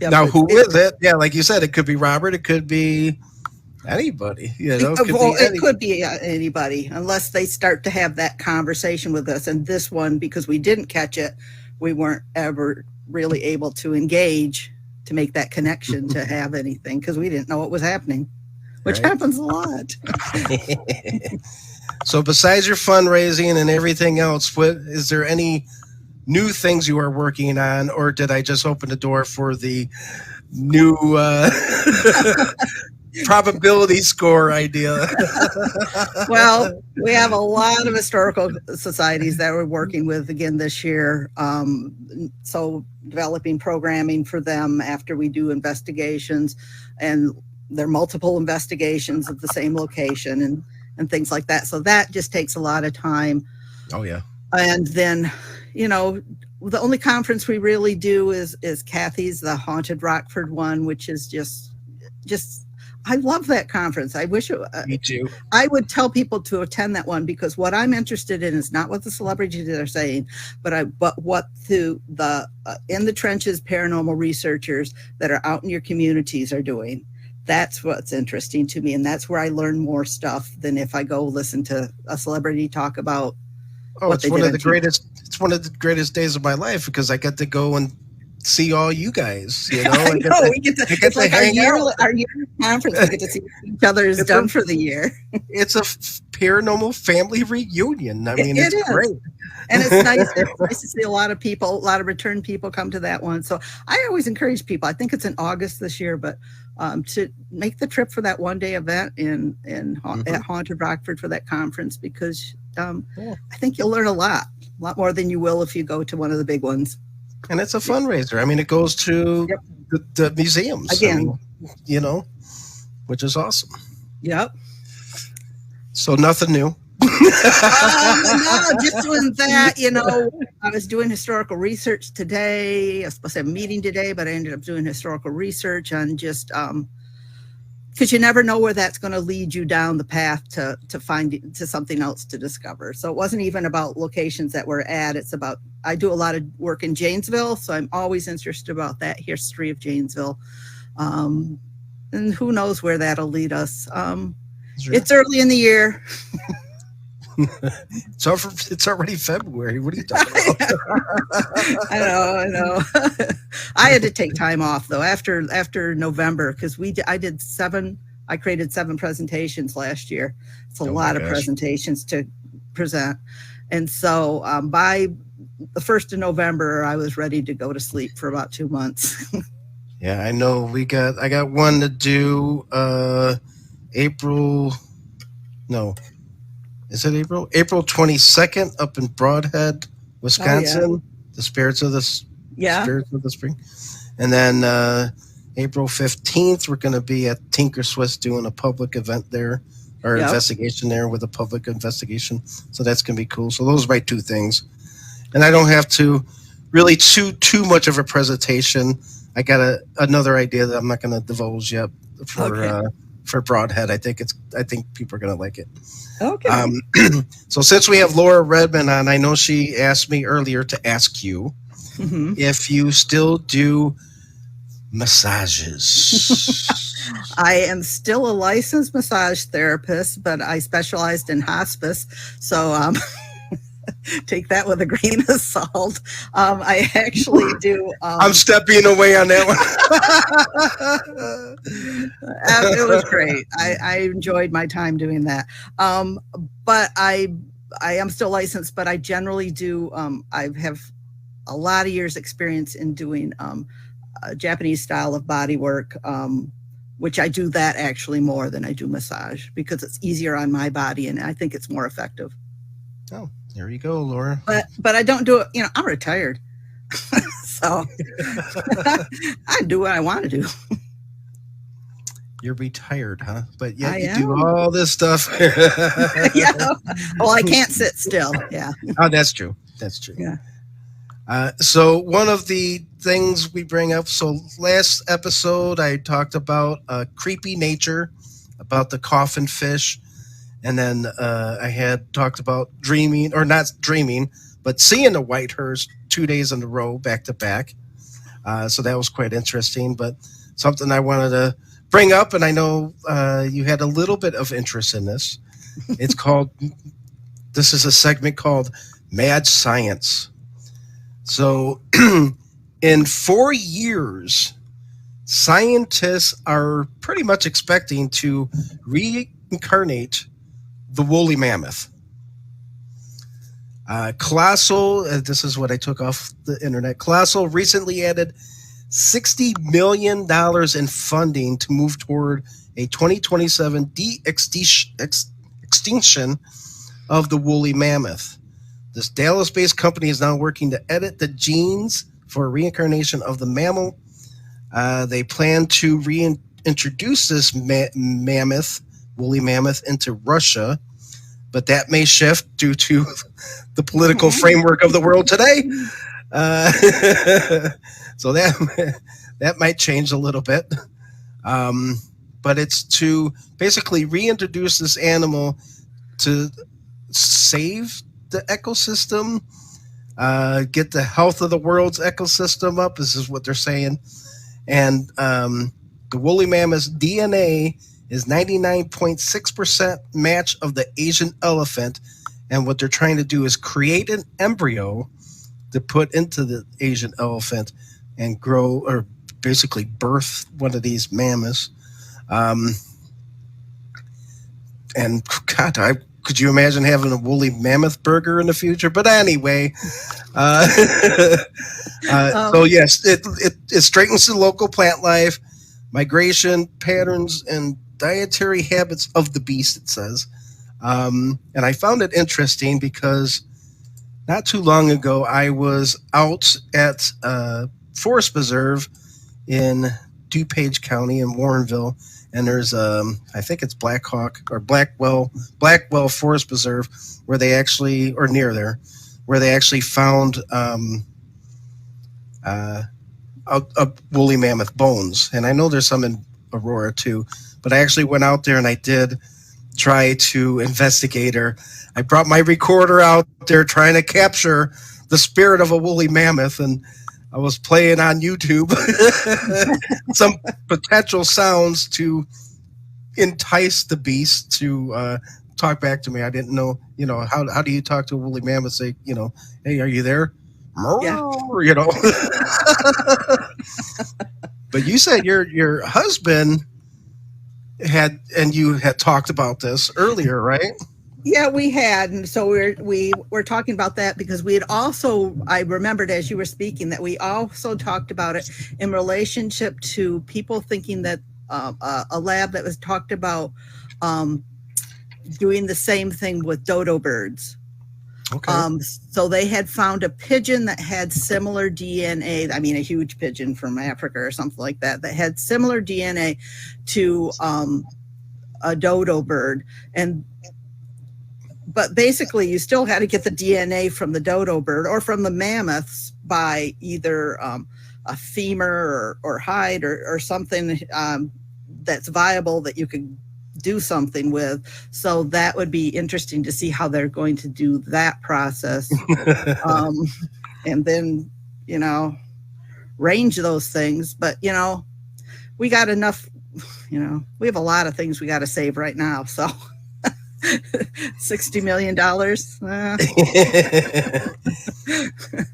Now, who is it? Yeah, like you said, it could be Robert. It could be anybody. It could be anybody, unless they start to have that conversation with us. And this one, because we didn't catch it, we weren't ever really able to engage to make that connection to have anything, because we didn't know what was happening, which happens a lot. So besides your fundraising and everything else, is there any new things you are working on, or did I just open the door for the new probability score idea? Well, we have a lot of historical societies that we're working with again this year. So developing programming for them after we do investigations, and there are multiple investigations of the same location and things like that. So that just takes a lot of time. Oh, yeah. And then, the only conference we really do is Kathy's, the Haunted Rockford one, which is just I love that conference. I wish Me too. I would tell people to attend that one, because what I'm interested in is not what the celebrities are saying, but what the in the trenches paranormal researchers that are out in your communities are doing. That's what's interesting to me, and that's where I learn more stuff than if I go listen to a celebrity talk about. It's one of the greatest. It's one of the greatest days of my life, because I get to go and see all you guys. I know. We get to it's like our yearly conference. We get to see each other's done for the year. It's a paranormal family reunion. I mean, it's great. And it's nice. It's nice to see a lot of return people come to that one. So I always encourage people. I think it's in August this year, but to make the trip for that one-day event at Haunted Rockford for that conference, because I think you'll learn a lot more than you will if you go to one of the big ones. And it's a fundraiser. I mean, it goes to the museums again, which is awesome. Yep. So nothing new. No, just doing that. I was doing historical research today. I was supposed to have a meeting today, but I ended up doing historical research on just because you never know where that's going to lead you down the path to find to something else to discover. So it wasn't even about locations that we're at. It's about, I do a lot of work in Janesville, so I'm always interested about that history of Janesville. And who knows where that'll lead us. It's early in the year. It's already February. What are you talking about? I know. I had to take time off though after November, because I created 7 presentations last year. It's a lot of presentations to present. And so by the 1st of November, I was ready to go to sleep for about 2 months. Yeah, I know. I got one to do April 22nd up in Broadhead, Wisconsin. Oh, yeah. The Spirits of the Spring. And then April 15th, we're going to be at Tinker Swiss doing a public event there, or investigation there with a public investigation. So that's going to be cool. So those are my 2 things. And I don't have to really too much of a presentation. I got another idea that I'm not going to divulge yet for Broadhead. I think people are going to like it. Okay. So since we have Laura Redmond on, I know she asked me earlier to ask you if you still do massages. I am still a licensed massage therapist, but I specialized in hospice. So take that with a grain of salt. I actually do. I'm stepping away on that It was one. great. I enjoyed my time doing that. Um, but I am still licensed, but I generally do. I have a lot of years experience in doing a Japanese style of body work, which I do that actually more than I do massage because it's easier on my body and I think it's more effective. Oh, there you go, Laura. But I don't do it. I'm retired, so I do what I want to do. You're retired, huh? But I yet you do am. all this stuff. Yeah. Well, I can't sit still. Yeah. Oh, that's true. That's true. Yeah. So one of the things we bring up. So last episode, I talked about creepy nature, about the coffin fish, and then I had talked about dreaming, or not dreaming, but seeing the white hearse 2 days in a row, back to back. So that was quite interesting, but something I wanted to bring up, and I know you had a little bit of interest in this. It's called. This is a segment called Mad Science. So, in 4 years, scientists are pretty much expecting to reincarnate the woolly mammoth. Colossal, this is what I took off the internet. Colossal recently added $60 million in funding to move toward a 2027 extinction of the woolly mammoth. This Dallas based company is now working to edit the genes for a reincarnation of the mammal. They plan to reintroduce this mammoth, woolly mammoth, into Russia, but that may shift due to the political framework of the world today. Uh, so that might change a little bit. Um, but it's to basically reintroduce this animal to save the ecosystem, get the health of the world's ecosystem up. This is what they're saying. And the woolly mammoth's DNA is 99.6% match of the Asian elephant. And what they're trying to do is create an embryo to put into the Asian elephant and grow, or basically birth one of these mammoths. Um, and God, could you imagine having a woolly mammoth burger in the future? But anyway, uh, so Um, yes, it straightens the local plant life, migration patterns, and dietary habits of the beast. It says, and I found it interesting because not too long ago I was out at Forest Preserve in DuPage County in Warrenville, and there's I think it's Blackhawk or Blackwell Forest Preserve, where they actually, or near there, where they actually found uh, a woolly mammoth bones, and I know there's some in Aurora too, but I actually went out there and I did try to investigate her. I brought my recorder out there trying to capture the spirit of a woolly mammoth, and I was playing on YouTube some potential sounds to entice the beast to talk back to me. I didn't know, how do you talk to a woolly mammoth? Say, hey, are you there? yeah. You know. But you said your husband had, and you had talked about this earlier, right? Yeah, we had, and so we were talking about that because we had also. I remembered as you were speaking that we also talked about it in relationship to people thinking that a lab that was talked about um, doing the same thing with dodo birds. Okay. So they had found a pigeon that had similar DNA. I mean, a huge pigeon from Africa or something like that that had similar DNA to a dodo bird, and but basically you still had to get the DNA from the dodo bird or from the mammoths by either a femur or hide or something that's viable that you could do something with. So that would be interesting to see how they're going to do that process. Um, and then, range those things. But, we got enough we have a lot of things we got to save right now. So $60 million.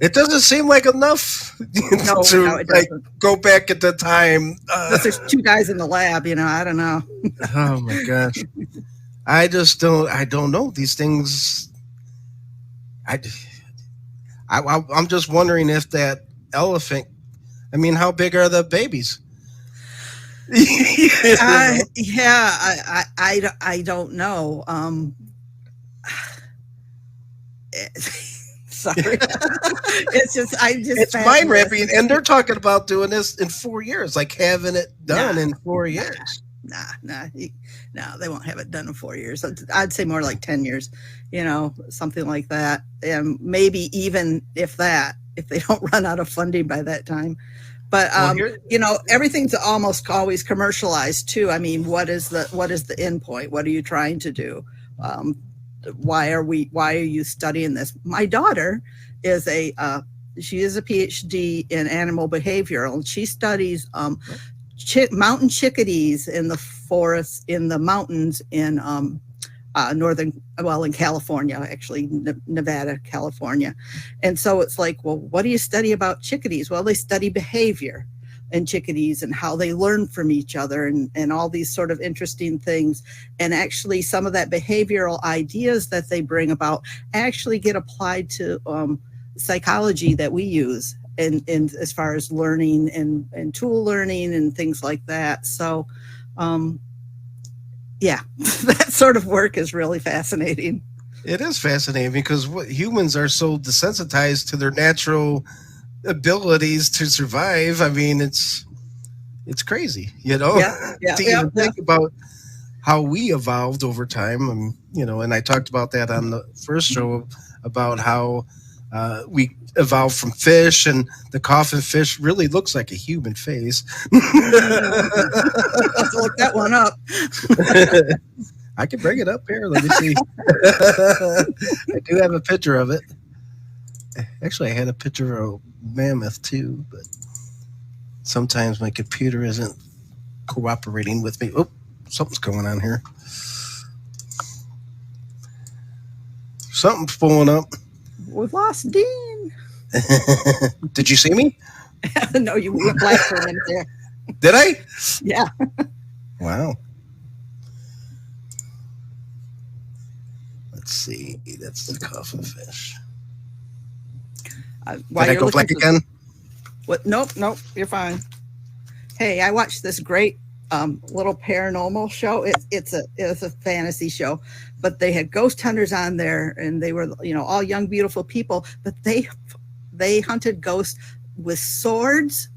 It doesn't seem like enough No, to it like doesn't. go back at the time. Unless there's two guys in the lab, I don't know. Oh my gosh. I just don't. I don't know these things. I, I'm just wondering if that elephant. I mean, how big are the babies? You know? Yeah, I don't know. Sorry, It's mind wrapping, and they're talking about doing this in 4 years, like having it done in 4 years. No, they won't have it done in 4 years. I'd say more like 10 years, something like that. And maybe even if they don't run out of funding by that time. But everything's almost always commercialized too. I mean, what is the end point? What are you trying to do? Why are you studying this? My daughter is she is a PhD in animal behavioral, and she studies mountain chickadees in the forests, in the mountains in in California, actually, Nevada, California. And so it's like, well, what do you study about chickadees? Well, they study behavior in chickadees and how they learn from each other and all these sort of interesting things. And actually some of that behavioral ideas that they bring about actually get applied to psychology that we use in as far as learning and tool learning and things like that. So yeah, that sort of work is really fascinating. It is fascinating because humans are so desensitized to their natural abilities to survive. I mean, it's crazy, Yeah, to even think about how we evolved over time. And I talked about that on the first show about how we evolved from fish, and the coffin fish really looks like a human face. Let's look that one up. I can bring it up here. Let me see. I do have a picture of it. Actually, I had a picture of a mammoth too, but sometimes my computer isn't cooperating with me. Oh, something's going on here. Something's pulling up. We've lost Dean. Did you see me? No, you went black for a minute there. Did I? Yeah. Wow. Let's see. That's the coffin fish. Did I go black again? What? Nope. You're fine. Hey, I watched this great little paranormal show. It's a fantasy show, but they had ghost hunters on there, and they were all young, beautiful people. But they hunted ghosts with swords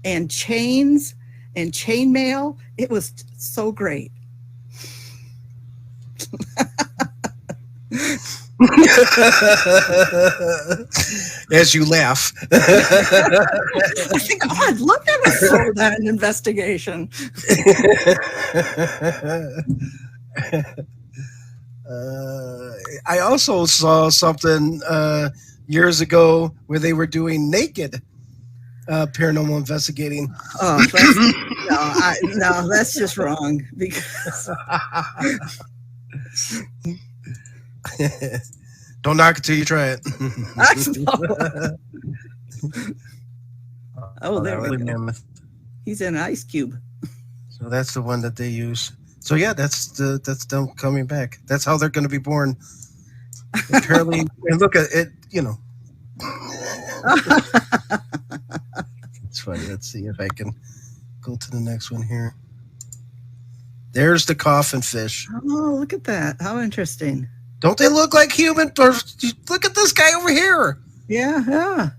and chains and chainmail. It was so great. As you laugh. I think, I'd love to have a sword on an investigation. I also saw something years ago where they were doing naked paranormal investigating. Oh, no, that's just wrong. Because don't knock it till you try it. Oh, there we go. He's in an ice cube. So that's the one that they use. So yeah, that's them coming back. That's how they're going to be born. Apparently, and look at it. It's funny. Let's see if I can go to the next one here. There's the coffin fish. Oh, look at that! How interesting. Don't they look like human? Or look at this guy over here. Yeah.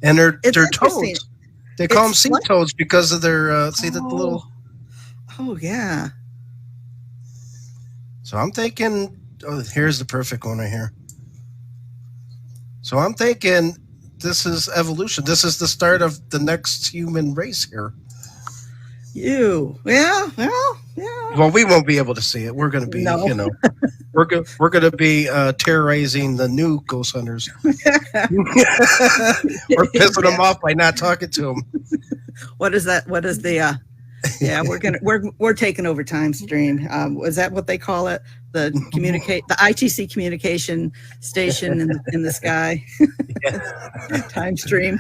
And they're toads. They call them sea toads because of their see the little. Oh yeah. So I'm thinking, here's the perfect one right here. So I'm thinking this is evolution. This is the start of the next human race here. Yeah. Well, we won't be able to see it. We're going to be, we're going to be terrorizing the new ghost hunters. We're pissing them off by not talking to them. What is that? What is the Yeah, we're taking over time stream. Is that what they call it? The ITC communication station in the sky. Time stream.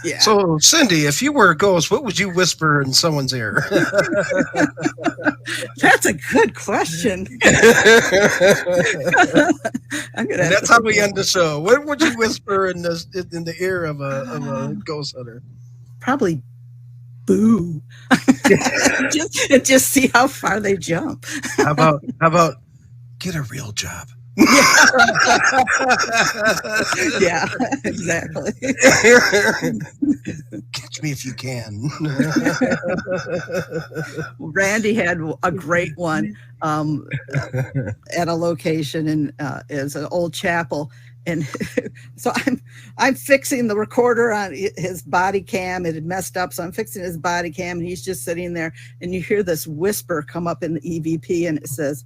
Yeah. So, Cindy, if you were a ghost, what would you whisper in someone's ear? That's a good question. I'm gonna. That's how we end the show. What would you whisper in the ear of a ghost hunter? Probably boo. just see how far they jump. How about get a real job? Yeah, exactly. Catch me if you can. Randy had a great one at a location and is an old chapel. And so I'm fixing the recorder on his body cam. It had messed up, so I'm fixing his body cam, and he's just sitting there. And you hear this whisper come up in the EVP, and it says,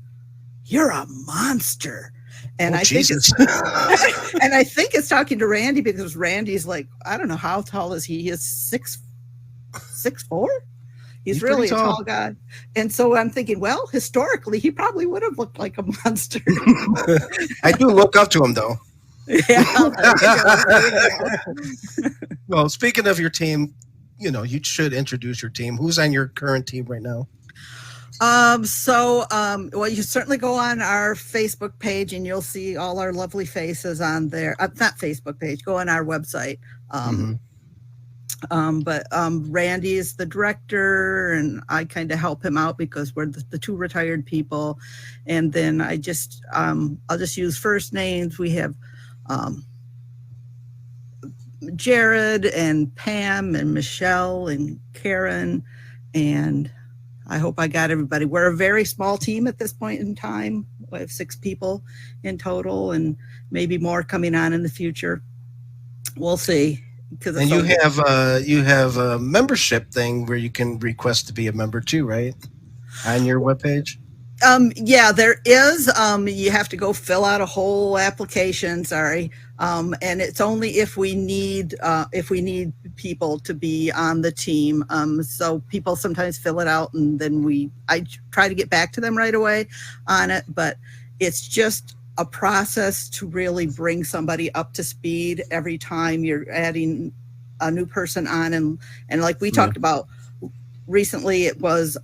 "You're a monster." And I think it's talking to Randy, because Randy's like, I don't know, how tall is he? He is 6'4". He's really a tall guy. And so I'm thinking, well, historically, he probably would have looked like a monster. I do look up to him, though. Yeah. Well, speaking of your team, you should introduce your team. Who's on your current team right now? Well, you certainly go on our Facebook page and you'll see all our lovely faces on there. Not Facebook page, go on our website. But Randy is the director, and I kind of help him out because we're the two retired people. And then I'll just use first names. We have Jared and Pam and Michelle and Karen, and I hope I got everybody. We're a very small team at this point in time. We have 6 people in total, and maybe more coming on in the future. We'll see. And you have a membership thing where you can request to be a member too, right? On your webpage? Yeah, there is. You have to go fill out a whole application. Sorry. And it's only if we need people to be on the team. So people sometimes fill it out, and then I try to get back to them right away on it. But it's just a process to really bring somebody up to speed every time you're adding a new person on. And like we talked about recently, it was,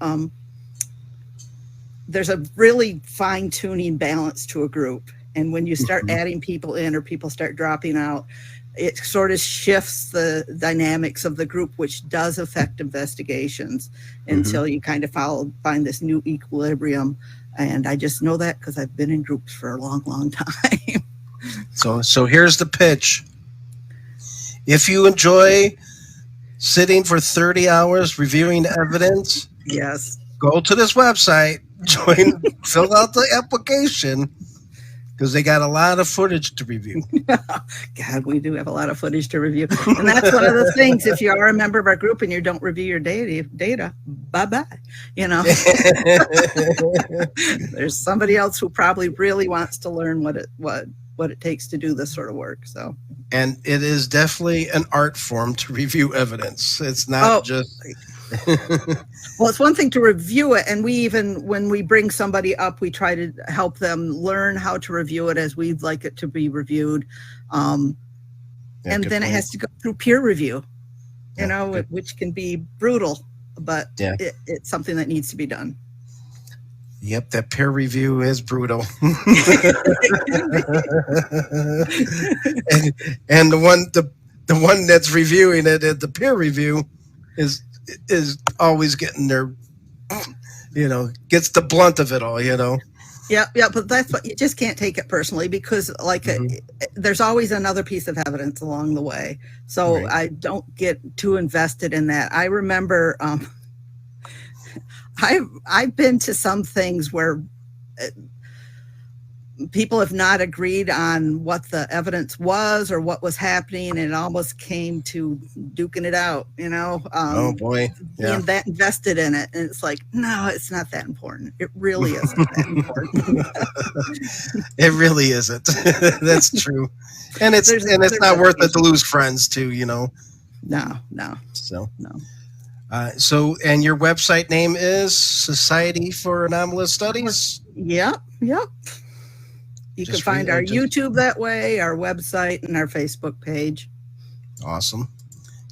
there's a really fine tuning balance to a group. And when you start adding people in or people start dropping out, it sort of shifts the dynamics of the group, which does affect investigations until you kind of find this new equilibrium. And I just know that because I've been in groups for a long, long time. So here's the pitch. If you enjoy sitting for 30 hours reviewing evidence, yes, go to this website, fill out the application, because they got a lot of footage to review. God, we do have a lot of footage to review. And that's one of the things, if you are a member of our group and you don't review your data, bye-bye. There's somebody else who probably really wants to learn what it takes to do this sort of work. So, and it is definitely an art form to review evidence. It's not just... Well, it's one thing to review it, and when we bring somebody up, we try to help them learn how to review it as we'd like it to be reviewed. And then it has to go through peer review, which can be brutal, but it's something that needs to be done. Yep, that peer review is brutal. and the one that's reviewing it at the peer review is always getting gets the blunt of it all, Yeah, but that's what, you just can't take it personally, because there's always another piece of evidence along the way. So I don't get too invested in that. I remember I've been to some things where people have not agreed on what the evidence was or what was happening, and it almost came to duking it out, oh boy, being that invested in it. And it's like, no, it's not that important. It really isn't that important. It really isn't. That's true. And it's not worth it to lose friends too, No. So no. And your website name is Society for Anomalous Studies? Yep, yep. You can Just find re- our just YouTube that way, our website, and our Facebook page. awesome.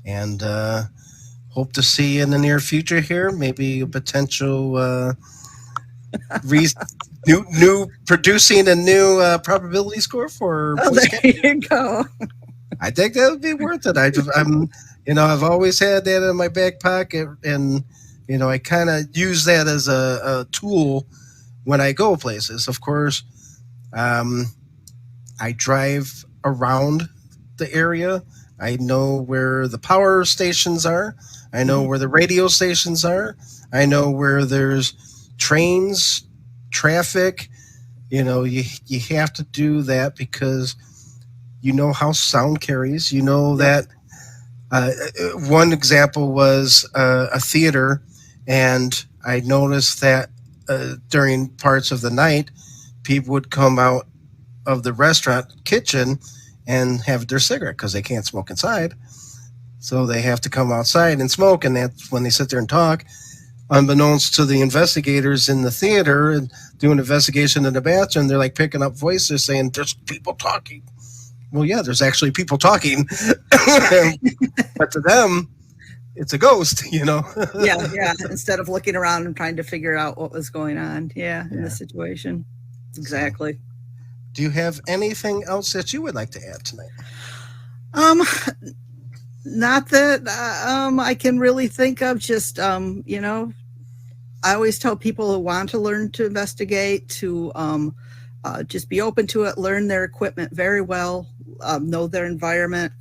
And hope to see you in the near future here. Maybe a potential re- new producing a new probability score for Oh, voice there capture. you go. I think that would be worth it. I'm, I've always had that in my back pocket, and I kind of use that as a tool when I go places. Of course, um, I drive around the area. I know where the power stations are. I know Mhm. where the radio stations are. I know where there's trains, traffic. You have to do that because you know how sound carries. You know Yep. that one example was a theater, and I noticed that during parts of the night, people would come out of the restaurant kitchen and have their cigarette because they can't smoke inside. So they have to come outside and smoke, and that's when they sit there and talk. Unbeknownst to the investigators in the theater and doing an investigation in the bathroom, they're like picking up voices saying, "There's people talking." Well, yeah, there's actually people talking, but to them, it's a ghost. Yeah, yeah. Instead of looking around and trying to figure out what was going on, yeah, in the Yeah. situation. So, Exactly. do you have anything else that you would like to add tonight? Um, Not that I can really think of. Just I always tell people who want to learn to investigate to just be open to it, learn their equipment very well, know their environment.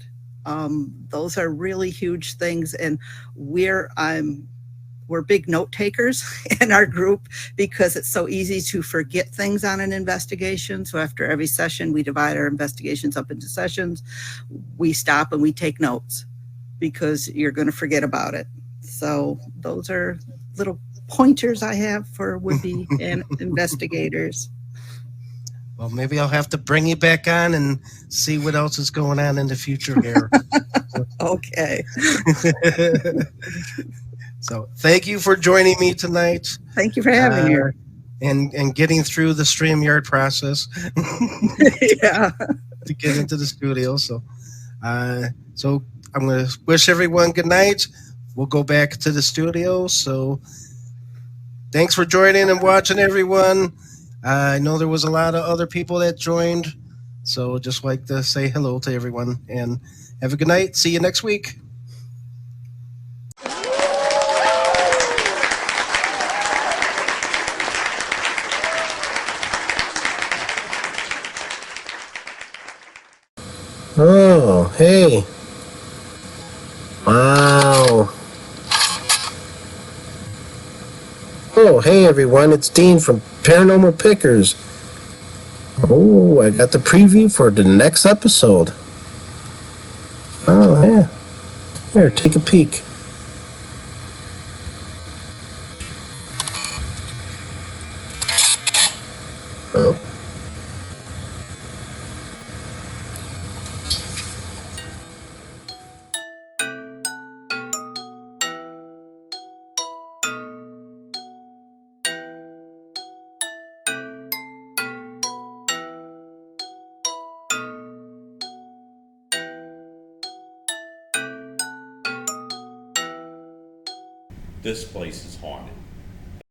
Those are really huge things, and we're I'm we're big note takers in our group because it's so easy to forget things on an investigation. So after every session, we divide our investigations up into sessions. We stop and we take notes because you're going to forget about it. So those are little pointers I have for would-be investigators. Well, maybe I'll have to bring you back on and see what else is going on in the future here. Okay. So, thank you for joining me tonight, Thank you for having uh, me. and getting through the StreamYard process Yeah. to get into the studio. So I'm going to wish everyone good night. We'll go back to the studio. So, thanks for joining and watching, everyone. I know there was a lot of other people that joined, so just like to say hello to everyone and have a good night. See you next week. Oh, hey. Wow. Oh, hey everyone, it's Dean from Paranormal Pickers. Oh, I got the preview for the next episode. Oh, yeah. Here, take a peek. Oh. This place is haunted.